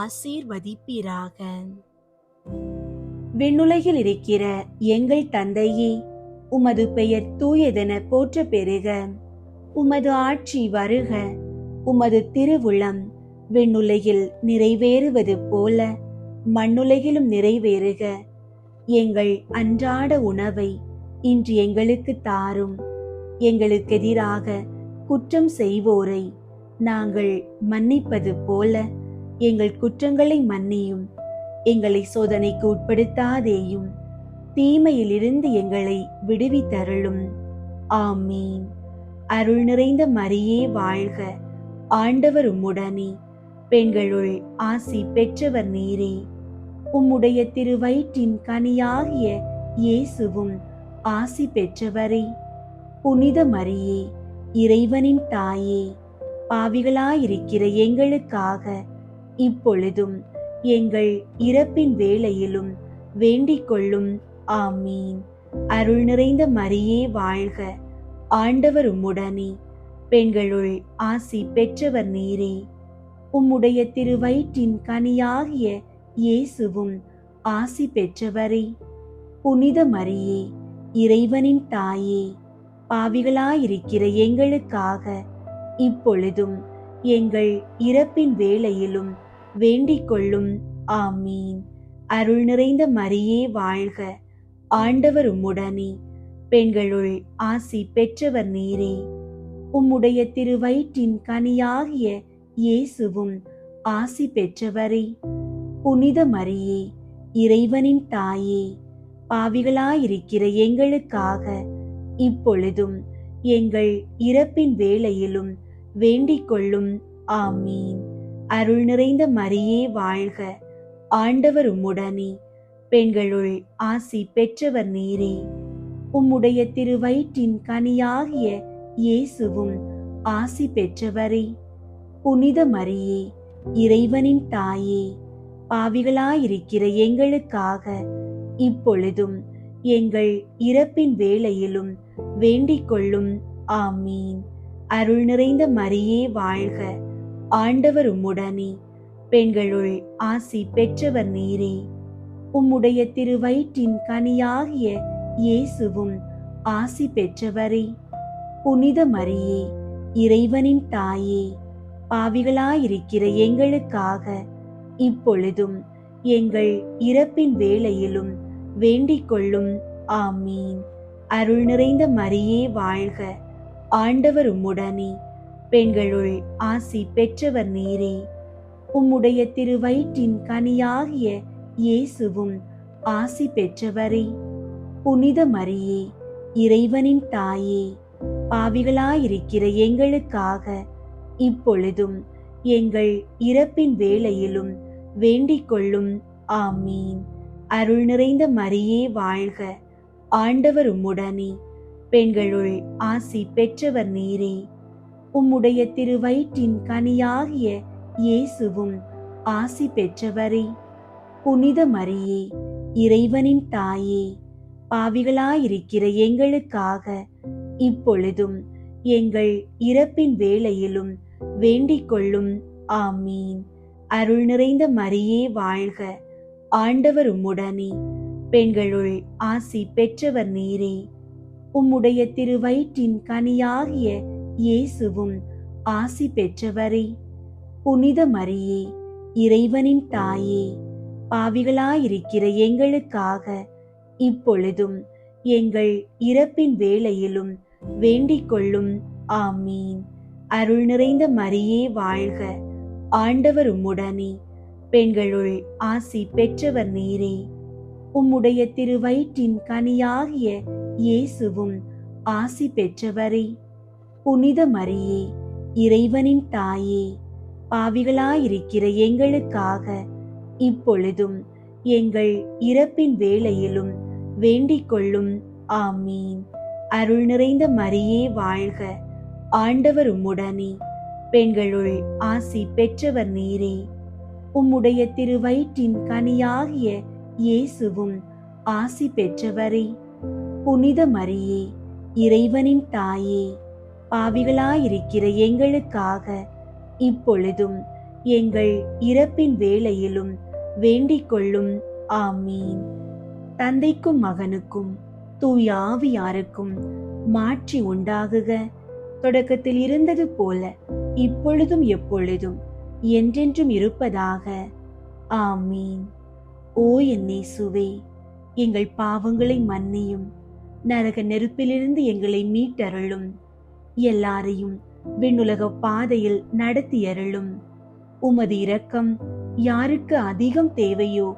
ஆசீர்வதிப்பீராக. விண்ணுலகில் இருக்கிற எங்கள் தந்தையே, உமது பெயர் தூயதென போற்ற பெறுக. உமது ஆட்சி வருக. உமது திருவுளம் விண்ணுலகில் நிறைவேறுவது போல மண்ணுலகிலும் நிறைவேறுக. எங்கள் அன்றாட உணவை இன்று எங்களுக்கு தாரும். எங்களுக்கு எதிராக குற்றம் செய்வோரை நாங்கள் மன்னிப்பது போல எங்கள் குற்றங்களை மன்னியும். எங்களை சோதனைக்கு உட்படுத்தாதேயும், தீமையிலிருந்து எங்களை விடுவித்தருளும். ஆமீன். அருள் நிறைந்த மரியே வாழ்க, ஆண்டவர் உம்முடனே, பெண்களுள் ஆசி பெற்றவர் நீரே. உம்முடைய திருவயிற்றின் கனியாகிய இயேசுவும் ஆசி பெற்றவரே. புனித மரியே, இறைவனின் தாயே, பாவிகளாயிருக்கிற எங்களுக்காக இப்பொழுதும் எங்கள் இறப்பின் வேளையிலும் வேண்டிக் கொள்ளும். ஆமீன். அருள் நிறைந்த மரியே வாழ்க, ஆண்டவர் உம்முடனே, பெண்களுள் ஆசி பெற்றவர் நீரே. உம்முடைய திருவயிற்றின் கனியாகிய இயேசுவும் ஆசி பெற்றவரே. புனித மரியே, இறைவனின் தாயே, பாவிகளாயிருக்கிற எங்களுக்காக இப்பொழுதும் எங்கள் இறப்பின் வேளையிலும் வேண்டிக் கொள்ளும். ஆமீன். அருள் நிறைந்த மரியே வாழ்க, ஆண்டவர் உம்முடனே, பெண்களுள் ஆசி பெற்றவர் நீரே. உம்முடைய திருவயிற்றின் கனியாகிய இயேசுவும் ஆசி பெற்றவரே. புனித மரியே, இறைவனின் தாயே, பாவிகளாயிருக்கிற எங்களுக்காக இப்பொழுதும் எங்கள் இறப்பின் வேளையிலும் வேண்டிக் கொள்ளும். ஆமீன். அருள் நிறைந்த மரியே வாழ்க, ஆண்டவர் உம்முடனே, பெண்களுள் ஆசி பெற்றவர் நீரே. உம்முடைய திருவயிற்றின் கனியாகிய இயேசுவும் ஆசி பெற்றவரே. புனித மரியே, இறைவனின் தாயே, பாவிகளாயிருக்கிற எங்களுக்காக இப்பொழுதும் எங்கள் இறப்பின் வேளையிலும் வேண்டிக் கொள்ளும். ஆமீன். அருள் நிறைந்த மரியே வாழ்க, ஆண்டவர் உம்முடனே, பெண்களுள் ஆசி பெற்றவர் நீரே. உம்முடைய திருவயிற்றின் கனியாகிய இயேசுவும் ஆசி பெற்றவரே. புனித மரியே, இறைவனின் தாயே, பாவிகளாயிருக்கிற எங்களுக்காக இப்பொழுதும் எங்கள் இறப்பின் வேளையிலும் வேண்டிக் கொள்ளும். ஆமீன். அருள் நிறைந்த மரியே வாழ்க, ஆண்டவர் உம்முடனே, பெண்களுள் ஆசி பெற்றவர் நீரே. உம்முடைய திருவயிற்றின் கனியாகிய இயேசுவும் ஆசி பெற்றவரே. புனித மரியே, இறைவனின் தாயே, பாவிகளாயிருக்கிற எங்களுக்காக இப்பொழுதும் எங்கள் இறப்பின் வேளையிலும் வேண்டிக் கொள்ளும். ஆமீன். அருள் நிறைந்த மரியே வாழ்க, ஆண்டவர் உம்முடனே, பெண்களுள் ஆசி பெற்றவர் நீரே. உம்முடைய திருவயிற்றின் கனியாகிய இயேசுவும் ஆசி பெற்றவரே. புனித மரியே, இறைவனின் தாயே, பாவிகளாயிருக்கிற எங்களுக்காக இப்பொழுதும் எங்கள் இறப்பின் வேளையிலும் வேண்டிக் கொள்ளும். ஆமீன். அருள் நிறைந்த மரியே வாழ்க, ஆண்டவர் உம்முடனே, பெண்களுள் ஆசி பெற்றவர் நீரே. உம்முடைய திருவயிற்றின் கனியாகிய இயேசுவும் ஆசி பெற்றவரே. புனித மரியே, இறைவனின் தாயே, பாவிகளாயிருக்கிற எங்களுக்காக இப்பொழுதும் எங்கள் இறப்பின் வேளையிலும் வேண்டிக் கொள்ளும். ஆமீன். அருள் நிறைந்த மரியே வாழ்க, ஆண்டவர் உம்முடனே, பெண்களுள் ஆசி பெற்றவர் நீரே. உம்முடைய திருவயிற்றின் கனியாகிய இயேசுவும் ஆசி பெற்றவரே. புனித மரியே, இறைவனின் தாயே, பாவிகளாயிருக்கிற எங்களுக்காக இப்பொழுதும் எங்கள் இறப்பின் வேளையிலும் வேண்டிக் கொள்ளும். ஆமீன். அருள் நிறைந்த மரியே வாழ்க, ஆண்டவர் உம்முடனே, பெண்களுள் ஆசி பெற்றவர் நீரே. உம்முடைய திருவயிற்றின் கனியாகிய இயேசுவும் ஆசி பெற்றவரே. புனித மரியே, இறைவனின் தாயே, பாவிகளாயிருக்கிற எங்களுக்காக இப்பொழுதும் எங்கள் இறப்பின் வேளையிலும் வேண்டிக் கொள்ளும். ஆமீன். தந்தைக்கும் மகனுக்கும் தூய ஆவியாருக்கும் மாட்சி உண்டாகுக. தொடக்கத்தில் இருந்தது போல இப்பொழுதும் எப்பொழுதும் என்றென்றும் இருப்பதாக. ஆமீன். ஓ என் இயேசுவே, எங்கள் பாவங்களை மன்னியும், நரக நெருப்பிலிருந்து எங்களை மீட்டருளும். எல்லாரையும் விண்ணுலக பாதையில் நடத்தியருளும். உமது இரக்கம் யாருக்கு அதிகம் தேவையோ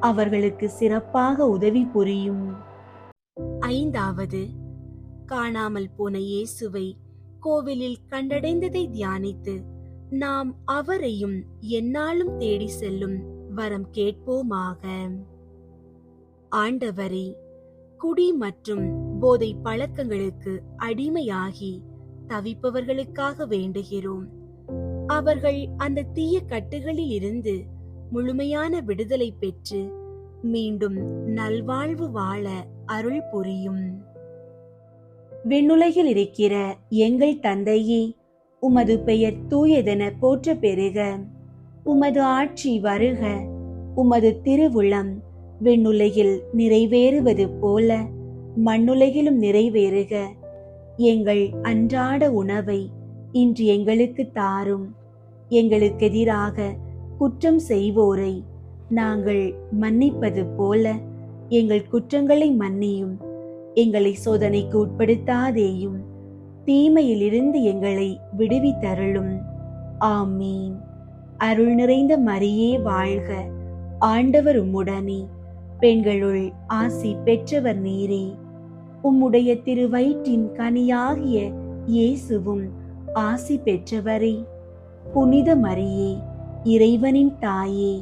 அவர்களுக்கு சிறப்பாக உதவி புரியும். ஐந்தாவது, காணாமல் போன இயேசுவை கோவிலில் கண்டடைந்ததை தியானித்து நாம் அவரையும் எந்நாளும் தேடி செல்லும் வரம் கேட்போமாக. ஆண்டவரே, குடி மற்றும் போதை பழக்கங்களுக்கு அடிமையாகி தவிப்பவர்களுக்காக வேண்டுகிறோம். அவர்கள் அந்த தீய கட்டுகளில் இருந்து முழுமையான விடுதலை பெற்று மீண்டும் நல்வாழ்வு வாழ அருள் புரியும். விண்ணுலகில் இருக்கிற எங்கள் தந்தையே, உமது பெயர் தூயதென போற்ற பெறுக. உமது ஆட்சி வருக. உமது திருவுளம் விண்ணுலகில் நிறைவேறுவது போல மண்ணுலகிலும் நிறைவேறுக. எங்கள் அன்றாட உணவை இன்று எங்களுக்கு தாரும். எங்களுக்கு எதிராக குற்றம் செய்வோரை நாங்கள் மன்னிப்பது போல எங்கள் குற்றங்களை மன்னியும். எங்களை சோதனைக்கு உட்படுத்தாதேயும், தீமையிலிருந்து எங்களை விடுவித்தருளும். ஆமீன். அருள் நிறைந்த மரியே வாழ்க. ஆண்டவர் உம்முடனே, பெண்களுள் ஆசி பெற்றவர் நீரே. உம்முடைய திருவயிற்றின் கனியாகிய இயேசுவும் ஆசி பெற்றவரே. புனித மரியே, இறைவனின் தாயே,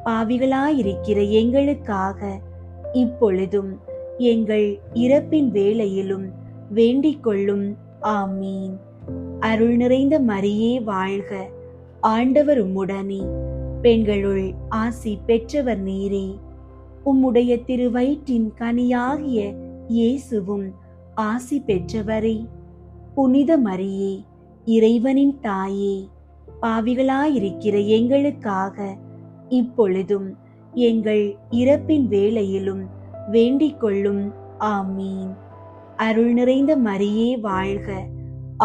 பாவிகளாயிருக்கிற எங்களுக்காக இப்பொழுதும் எங்கள் இறப்பின் வேளையிலும் வேண்டிக் கொள்ளும். ஆமீன். அருள் நிறைந்த மரியே வாழ்க. ஆண்டவர் உம்முடனே, பெண்களுள் ஆசி பெற்றவர் நீரே. உம்முடைய திருவயிற்றின் கனியாகிய இயேசுவும் ஆசி பெற்றவரே. புனித மரியே, இறைவனின் தாயே, பாவிகளாயிருக்கிற எங்களுக்காக இப்பொழுதும் எங்கள் இறப்பின் வேளையிலும் வேண்டிக் கொள்ளும். ஆமீன். அருள் நிறைந்த மரியே வாழ்க.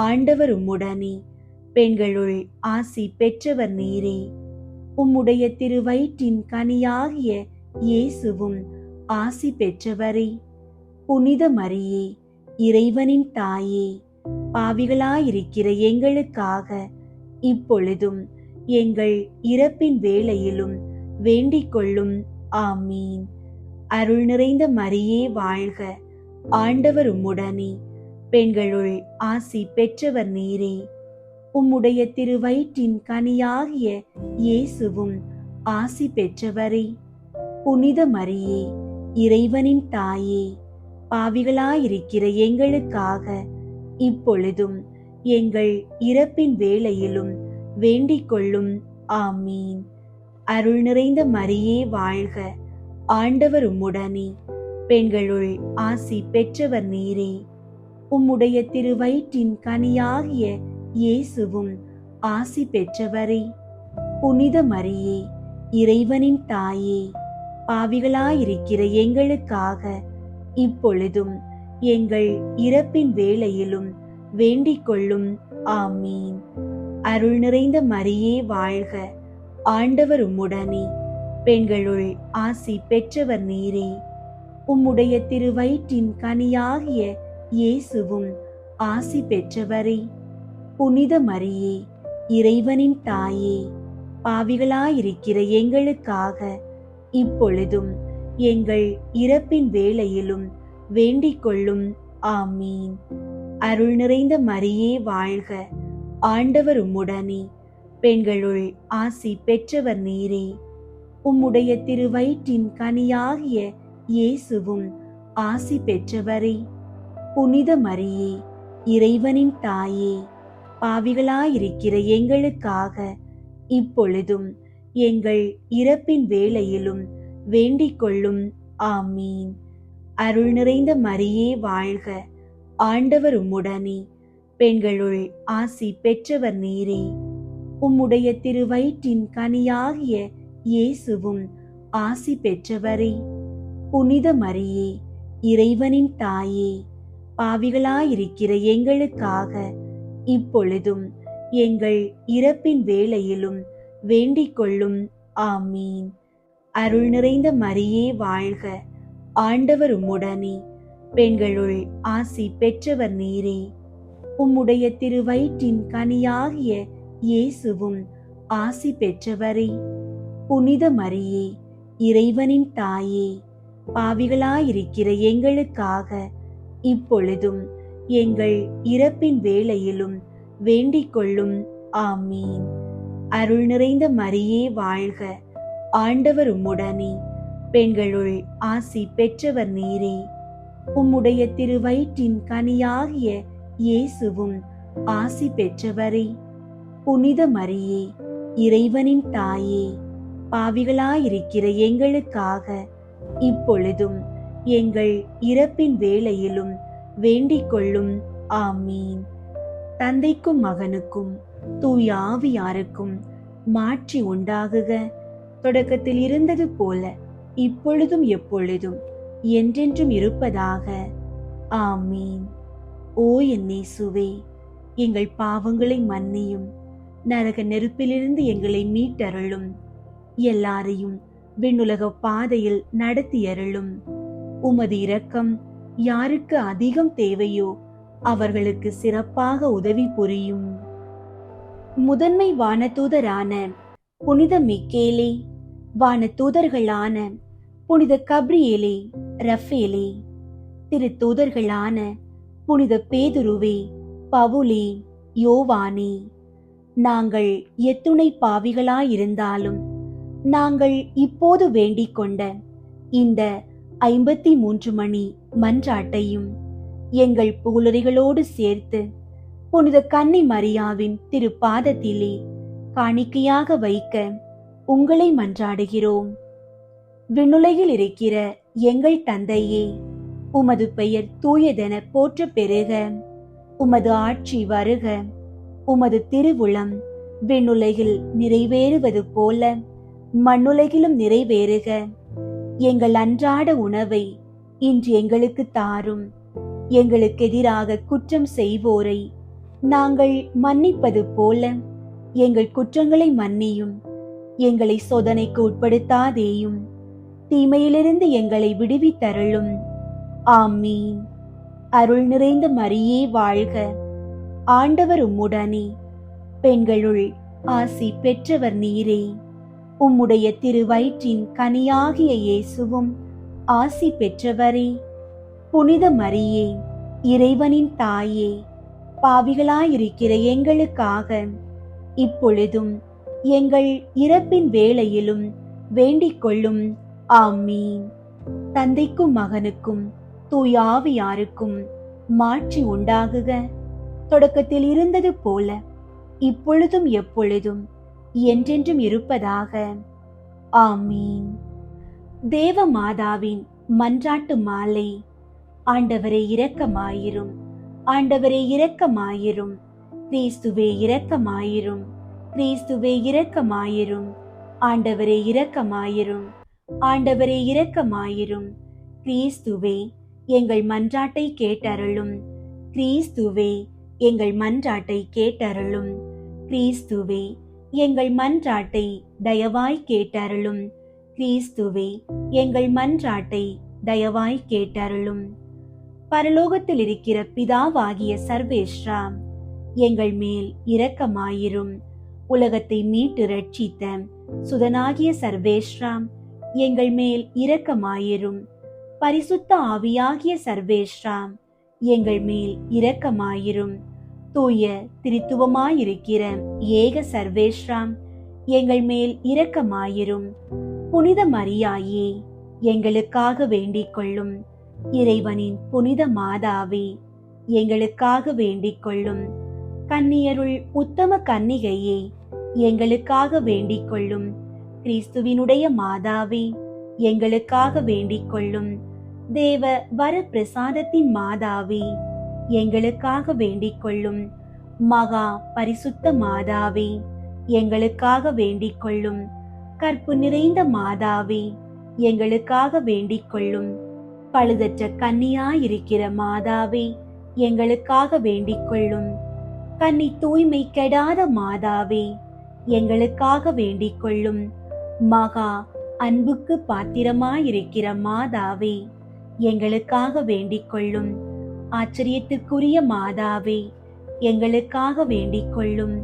ஆண்டவர் உம்முடனே, பெண்களுள் ஆசி பெற்றவர் நீரே. உம்முடைய திருவயிற்றின் கனியாகிய இயேசுவும் ஆசி பெற்றவரே. புனித மரியே, இறைவனின் தாயே, பாவிகளாயிருக்கிற எங்களுக்காக இப்பொழுதும் எங்கள் இறப்பின் வேளையிலும் வேண்டிக் கொள்ளும். ஆமீன். அருள் நிறைந்த மரியே வாழ்க. ஆண்டவர் உம்முடனே, பெண்களுள் ஆசி பெற்றவர் நீரே. உம்முடைய திருவயிற்றின் கனியாகிய இயேசுவும் ஆசி பெற்றவரே. புனித மரியே, இறைவனின் தாயே, பாவிகளாயிருக்கிற எங்களுக்காக இப்பொழுதும் எங்கள் இறப்பின் வேளையிலும் வேண்டிக் கொள்ளும். ஆமீன். அருள் நிறைந்த மரியே வாழ்க. ஆண்டவர் உம்முடனே, பெண்களுள் ஆசி பெற்றவர் நீரே. உம்முடைய திருவயிற்றின் கனியாகிய இயேசுவும் ஆசி பெற்றவரே. புனித மரியே, இறைவனின் தாயே, பாவிகளாயிருக்கிற எங்களுக்காக இப்பொழுதும் எங்கள் இறப்பின் வேளையிலும் வேண்டிக் கொள்ளும். ஆமீன். அருள் நிறைந்த மரியே வாழ்க. ஆண்டவர் உம்முடனே, பெண்களுள் ஆசி பெற்றவர் நீரே. உம்முடைய திருவயிற்றின் கனியாகிய இயேசுவும் ஆசி பெற்றவரே. புனித மரியே, இறைவனின் தாயே, பாவிகளாயிருக்கிற எங்களுக்காக இப்பொழுதும் எங்கள் இறப்பின் வேளையிலும் வேண்டிக் கொள்ளும். ஆமீன். அருள் நிறைந்த மரியே வாழ்க. ஆண்டவர் உம்முடனே, பெண்களுள் ஆசி பெற்றவர் நீரே. உம்முடைய திருவயிற்றின் கனியாகிய இயேசுவும் ஆசி பெற்றவரே. புனித மரியே, இறைவனின் தாயே, பாவிகளாயிருக்கிற எங்களுக்காக இப்பொழுதும் எங்கள் இறப்பின் வேளையிலும் வேண்டிக் கொள்ளும். ஆமீன். அருள் நிறைந்த மரியே வாழ்க. ஆண்டவர் உம்முடனே, பெண்களுள் ஆசி பெற்றவர் நீரே. உம்முடைய திருவயிற்றின் கனியாகிய இயேசுவும் ஆசி பெற்றவரே. புனித மரியே, இறைவனின் தாயே, பாவிகளாயிருக்கிற எங்களுக்காக இப்பொழுதும் எங்கள் இறப்பின் வேளையிலும் வேண்டிக் கொள்ளும். ஆமீன். அருள் நிறைந்த மரியே வாழ்க. ஆண்டவர் உம்முடனே, பெண்களுள் ஆசி பெற்றவர் நீரே. உம்முடைய திருவயிற்றின் கனியாகிய இயேசுவும் ஆசி பெற்றவரே. புனித மரியே, இறைவனின் தாயே, பாவிகளாயிருக்கிற எங்களுக்காக இப்பொழுதும் எங்கள் இறப்பின் வேளையிலும் வேண்டிக் கொள்ளும். ஆமீன். அருள் நிறைந்த மரியே வாழ்க, ஆண்டவர் உம்முடனே. பெண்களுள் ஆசி பெற்றவர் நீரே. உம்முடைய திருவயிற்றின் கனியாகிய இயேசுவும் ஆசி பெற்றவரே. புனித மரியே, இறைவனின் தாயே, பாவிகளாயிருக்கிற எங்களுக்காக இப்பொழுதும் எங்கள் இறப்பின் வேளையிலும் வேண்டிக் கொள்ளும். ஆமீன். தந்தைக்கும் மகனுக்கும் தூய ஆவியாருக்கும் மாட்சி உண்டாகுக. தொடக்கத்தில் இருந்தது போல இப்பொழுதும் எப்பொழுதும் என்றென்றும் இருப்பதாக. ஆமீன். ஓ என் இயேசுவே, எங்கள் பாவங்களை மன்னியும், நரக நெருப்பிலிருந்து எங்களை மீட்டருளும், எல்லாரையும் விண்ணுலக பாதையில் நடத்தியருளும். உமது இரக்கம் யாருக்கு அதிகம் தேவையோ அவர்களுக்கு சிறப்பாக உதவி புரியும். முதன்மை வானதூதரான புனித மிக்கேலே, வானதூதர்களான புனித கப்ரியேலே, ரஃபேலே, திருத்தூதர்களான புனித பேதுருவே, பவுலே, யோவானே, நாங்கள் எத்துணை பாவிகளாயிருந்தாலும் நாங்கள் இப்போது வேண்டிக் கொண்ட இந்த 53 மணி மன்றாட்டையும் எங்கள் புகழுரைகளோடு சேர்த்து புனித கன்னி மரியாவின் திருப்பாதத்திலே காணிக்கையாக வைக்க உங்களை மன்றாடுகிறோம். விண்ணுலகில் இருக்கிற எங்கள் தந்தையே, உமது பெயர் தூயதென போற்ற பெறுக. உமது ஆட்சி வருக. உமது திருவுளம் விண்ணுலகில் நிறைவேறுவது போல மண்ணுலகிலும் நிறைவேறுக. எங்கள் அன்றாட உணவை இன்று எங்களுக்கு தாரும். எங்களுக்கு எதிராக குற்றம் செய்வோரை நாங்கள் மன்னிப்பது போல எங்கள் குற்றங்களை மன்னியும். எங்களை சோதனைக்கு உட்படுத்தாதேயும், தீமையிலிருந்து எங்களை விடுவித்தருளும். ஆமீன். அருள் நிறைந்த மரியே வாழ்க, ஆண்டவர் உம்முடனே. பெண்களுள் ஆசி பெற்றவர் நீரே. உம்முடைய திருவயிற்றின் கனியாகிய இயேசுவும் ஆசி பெற்றவரே. புனித மரியே, இறைவனின் தாயே, பாவிகளாயிருக்கிற எங்களுக்காக இப்பொழுதும் எங்கள் இறப்பின் வேளையிலும் வேண்டிக் கொள்ளும். ஆமீன். தந்தைக்கும் மகனுக்கும் தூய ஆவியாருக்கும் மாட்சி உண்டாகுக. தொடக்கத்தில் இருந்தது போல இப்பொழுதும் எப்பொழுதும் என்றென்றும் இருப்பதாக. ஆமீன். தேவ மாதாவின் மன்றாட்டு மாலை. ஆண்டவரே இரக்கமாயிரும், ஆண்டவரே இரக்கமாயிரும், கிறிஸ்துவே இரக்கமாயிரும், கிறிஸ்துவே இரக்கமாயிரும், ஆண்டவரே இரக்கமாயிரும், ஆண்டவரே இரக்கமாயிரும், கிறிஸ்துவே எங்கள் மன்றாட்டை கேட்டருளும், கிறிஸ்துவே எங்கள் மன்றாட்டை கேட்டருளும், கிறிஸ்துவே எங்கள் மன்றாட்டை தயவாய் கேட்டருளும், கிறிஸ்துவே எங்கள் மன்றாட்டை தயவாய் கேட்டருளும். பரலோகத்தில் இருக்கிற பிதாவாகிய சர்வேஸ்வரா, எங்கள் மேல் இரக்கமாயிரும். உலகத்தை மீட்டு ரட்சித்த சுதனாகிய சர்வேஸ்வரா, எங்கள் மேல் இரக்கமாயிரும். பரிசுத்த ஆவியாகிய சர்வேஸ்வரா, எங்கள் மேல் இரக்கமாயிரும். தூய திரித்துவமாயிருக்கிற ஏக சர்வேஸ்வரா, எங்கள் மேல் இரக்கமாயிரும். புனித மரியாயே, எங்களுக்காக வேண்டிக் கொள்ளும். இறைவனின் புனித மாதாவே, எங்களுக்காக வேண்டிக் கொள்ளும். கன்னியருள் உத்தம கன்னிகையே, எங்களுக்காக வேண்டிக் கொள்ளும். கிறிஸ்துவினுடைய மாதாவே, எங்களுக்காக வேண்டிக் கொள்ளும். தேவ வர பிரசாதத்தின் மாதாவே, எங்களுக்காக வேண்டிக் கொள்ளும். மகா பரிசுத்த மாதாவே, எங்களுக்காக வேண்டிக் கொள்ளும். கற்பு நிறைந்த மாதாவே, எங்களுக்காக வேண்டிக் கொள்ளும். பழுதற்ற கன்னியாயிருக்கிற மாதாவே, எங்களுக்காக வேண்டிக் கொள்ளும். கன்னி தூய்மை கெடாத மாதாவே, எங்களுக்காக வேண்டிக் கொள்ளும். மகா அன்புக்கு பாத்திரமாயிருக்கிற மாதாவே, எங்களுக்காக வேண்டிக் கொள்ளும். ஆச்சரியத்திற்குரிய மாதாவே, எங்களுக்காக வேண்டிக் கொள்ளும்.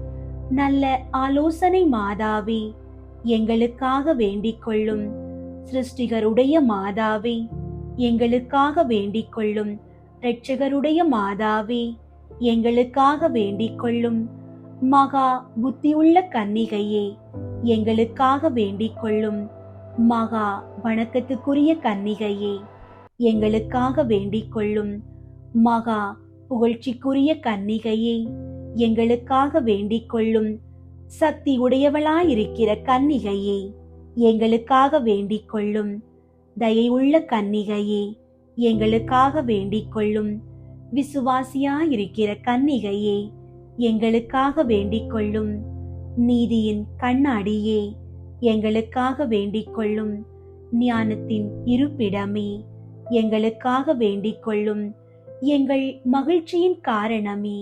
நல்ல ஆலோசனை மாதாவே, எங்களுக்காக வேண்டிக் கொள்ளும். சிருஷ்டிகருடைய மாதாவே, எங்களுக்காக வேண்டிக் கொள்ளும். இரட்சகருடைய மாதாவே, எங்களுக்காக வேண்டிக் கொள்ளும். மகா புத்தியுள்ள கன்னிகையே, எங்களுக்காக வேண்டிக் கொள்ளும். மகா வணக்கத்துக்குரிய கன்னிகையே, எங்களுக்காக வேண்டிக் கொள்ளும். மகா புகழ்ச்சிக்குரிய கன்னிகையே, எங்களுக்காக வேண்டிக் கொள்ளும். சக்தி உடையவளாயிருக்கிற கன்னிகையே, எங்களுக்காக வேண்டிக் கொள்ளும். தயை உள்ள கன்னிகையே, எங்களுக்காக வேண்டிக் கொள்ளும். விசுவாசியாயிருக்கிற கன்னிகையே, எங்களுக்காக வேண்டிக் கொள்ளும். நீதியின் கண்ணாடியே, எங்களுக்காக வேண்டிக் கொள்ளும். ஞானத்தின் இருப்பிடமே, எங்களுக்காக வேண்டிக் கொள்ளும். எங்கள் மகிழ்ச்சியின் காரணமே,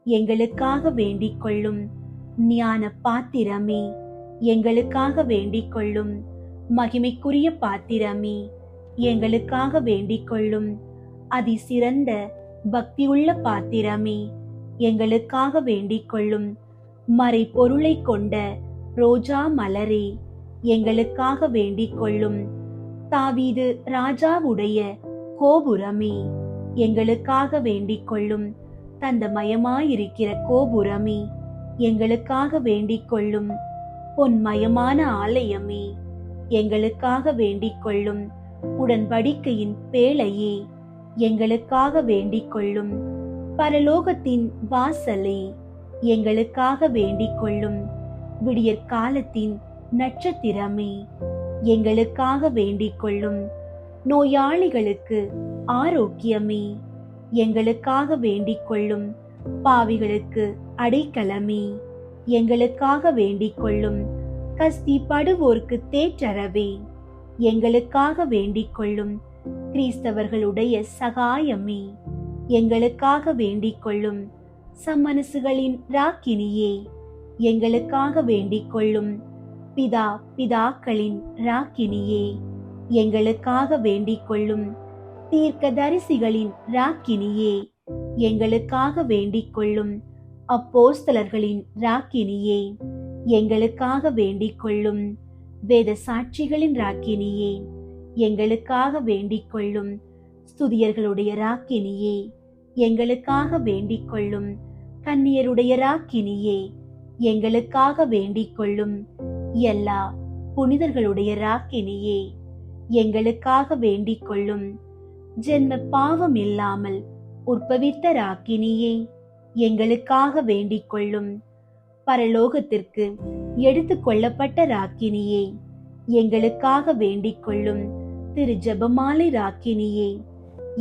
எங்களுக்காக வேண்டிக் கொள்ளும். ஞான பாத்திரமே, எங்களுக்காக வேண்டிக் கொள்ளும். மகிமைக்குரிய பாத்திரமே, எங்களுக்காக வேண்டிக் கொள்ளும். அதிசிறந்த பக்தியுள்ள பாத்திரமே, எங்களுக்காக வேண்டிக் கொள்ளும். மறை பொருளை கொண்ட ரோஜா மலரே, எங்களுக்காக வேண்டிக் கொள்ளும். தாவீது ராஜாவுடைய கோபுரமே, எங்களுக்காக வேண்டிக் கொள்ளும். தந்தமயமாயிருக்கிற கோபுரமே, எங்களுக்காக வேண்டிக் கொள்ளும். பொன்மயமான ஆலயமே, எங்களுக்காக வேண்டிக் கொள்ளும். உடன்படிக்கையின் பேழையே, எங்களுக்காக வேண்டிக் கொள்ளும். பரலோகத்தின் வாசலே, எங்களுக்காக வேண்டிக் கொள்ளும். விடியற் காலத்தின் நட்சத்திரமே, எங்களுக்காக வேண்டிக் கொள்ளும். நோயாளிகளுக்கு ஆரோக்கியமே, எங்களுக்காக வேண்டிக் கொள்ளும். பாவிகளுக்கு அடைக்கலமே, எங்களுக்காக வேண்டிக் கொள்ளும். கஸ்தி படுவோர்க்கு தேற்றரவே, எங்களுக்காக வேண்டிக் கொள்ளும். கிறிஸ்தவர்களுடைய சகாயமே, எங்களுக்காக வேண்டிக் கொள்ளும். சம்மனசுகளின் ராக்கினியே, எங்களுக்காக வேண்டிக் கொள்ளும். பிதாக்களின் ராக்கினியே, எங்களுக்காக வேண்டிக் கொள்ளும். தீர்க்கதரிசிகளின் ராக்கினியே, எங்களுக்காக வேண்டிக் கொள்ளும். அப்போஸ்தலர்களின் ராக்கினியே, எங்களுக்காக வேண்டிக் கொள்ளும். வேத சாட்சிகளின் ராக்கினியே, எங்களுக்காக வேண்டிக் கொள்ளும். ஸ்துதியர்களுடைய ராக்கினியே, எங்களுக்காக வேண்டிக் கொள்ளும். கன்னியருடைய ராக்கினியே, எங்களுக்காக வேண்டிக் கொள்ளும். எல்லா புனிதர்களுடைய ராக்கினியே, எங்களுக்காக வேண்டிக் கொள்ளும். ஜென்ம பாவம் இல்லாமல் உற்பவித்த ராக்கினியே, எங்களுக்காக வேண்டிக் கொள்ளும். பரலோகத்திற்கு எடுத்து கொள்ளப்பட்ட ராக்கினியே, எங்களுக்காக வேண்டிக் கொள்ளும். திரு ஜெபமாலை ராக்கினியே,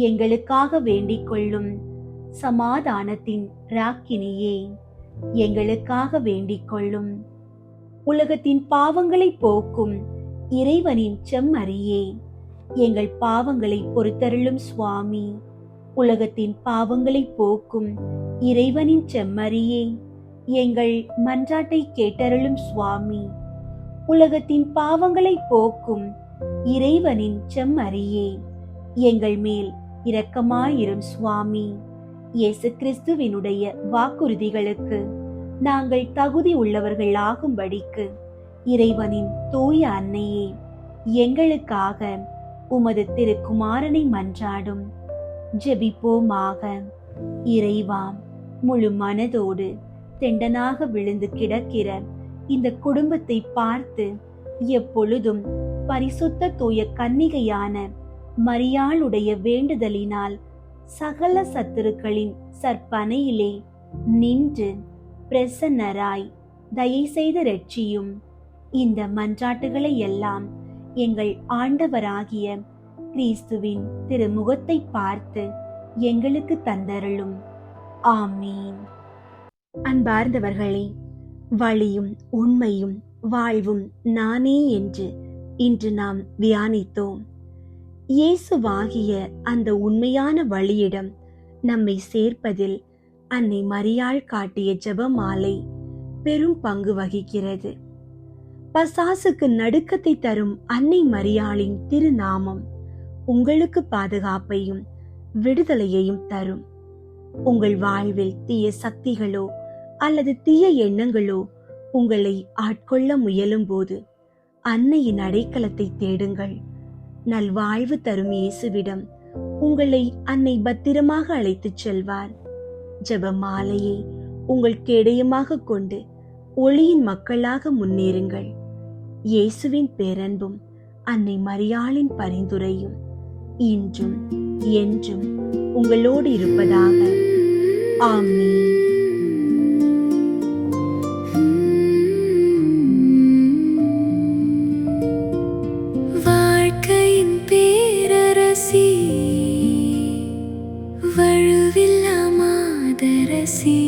எங்களுக்காக வேண்டிக் கொள்ளும். சமாதானத்தின் ராக்கினியே, எங்களுக்காக வேண்டிக் கொள்ளும். உலகத்தின் பாவங்களை போக்கும் இறைவனின் செம்மறியே, எங்கள் பாவங்களை பொறுத்தருளும் சுவாமி. உலகத்தின் பாவங்களை போக்கும் இறைவனின் செம்மறியே, எங்கள் மன்றாட்டை கேட்டருளும் சுவாமி. உலகத்தின் பாவங்களை போக்கும் இறைவனின் செம்மறியே, எங்கள் மேல் இரக்கமாயிரும் சுவாமி. இயேசு கிறிஸ்துவினுடைய வாக்குறுதிகளுக்கு நாங்கள் தகுதி உள்ளவர்கள் ஆகும்படிக்கு இறைவனின் தூய அன்னையே, எங்களுக்காக உமது திருக்குமாரனை மன்றாடும். ஜெபிப்போமாக. இறைவா, முழு மனதோடு தெண்டனாக விழுந்து கிடக்கிற இந்த குடும்பத்தை பார்த்து எப்பொழுதும் பரிசுத்த தூய கன்னிகையான மரியாளுடைய வேண்டுதலினால் சகல சத்துருக்களின் சற்பனையிலே நின்று பிரசன்னராய் தயை செய்து ரட்சியும். இந்த மன்றாட்டுகளை எல்லாம் எங்கள் ஆண்டவராகிய கிறிஸ்துவின் திருமுகத்தை பார்த்து எங்களுக்கு தந்தருளும். ஆமீன். அன்பார்ந்தவர்களே, வழியும் உண்மையும் வாழ்வும் நானே என்று இன்று நாம் தியானித்தோம். இயேசுவாகிய அந்த உண்மையான வழியிடம் நம்மை சேர்ப்பதில் அன்னை மரியாள் காட்டிய ஜெபமாலை பெரும் பங்கு வகிக்கிறது. பசாசுக்கு நடுக்கத்தை தரும் அன்னை மரியாளின் திருநாமம் உங்களுக்கு பாதுகாப்பையும் விடுதலையையும் தரும். உங்கள் வாழ்வில் தீய சக்திகளோ அல்லது தீய எண்ணங்களோ உங்களை ஆட்கொள்ள முயலும் போது அன்னையின் அடைக்கலத்தை தேடுங்கள். நல்வாழ்வு தரும் இயேசுவிடம் உங்களை அன்னை பத்திரமாக அழைத்துச் செல்வார். ஜெப மாலையை உங்கள் கேடயமாக கொண்டு ஒளியின் மக்களாக முன்னேறுங்கள். இயேசுவின் பேரன்பும் அன்னை மரியாளின் பரிந்துரையும் இன்றும் என்றும் உங்களோடு இருப்பதாக. ஆமென். வாழ்க்கையின் பேரரசி, வழுவில்லா மாதரசி,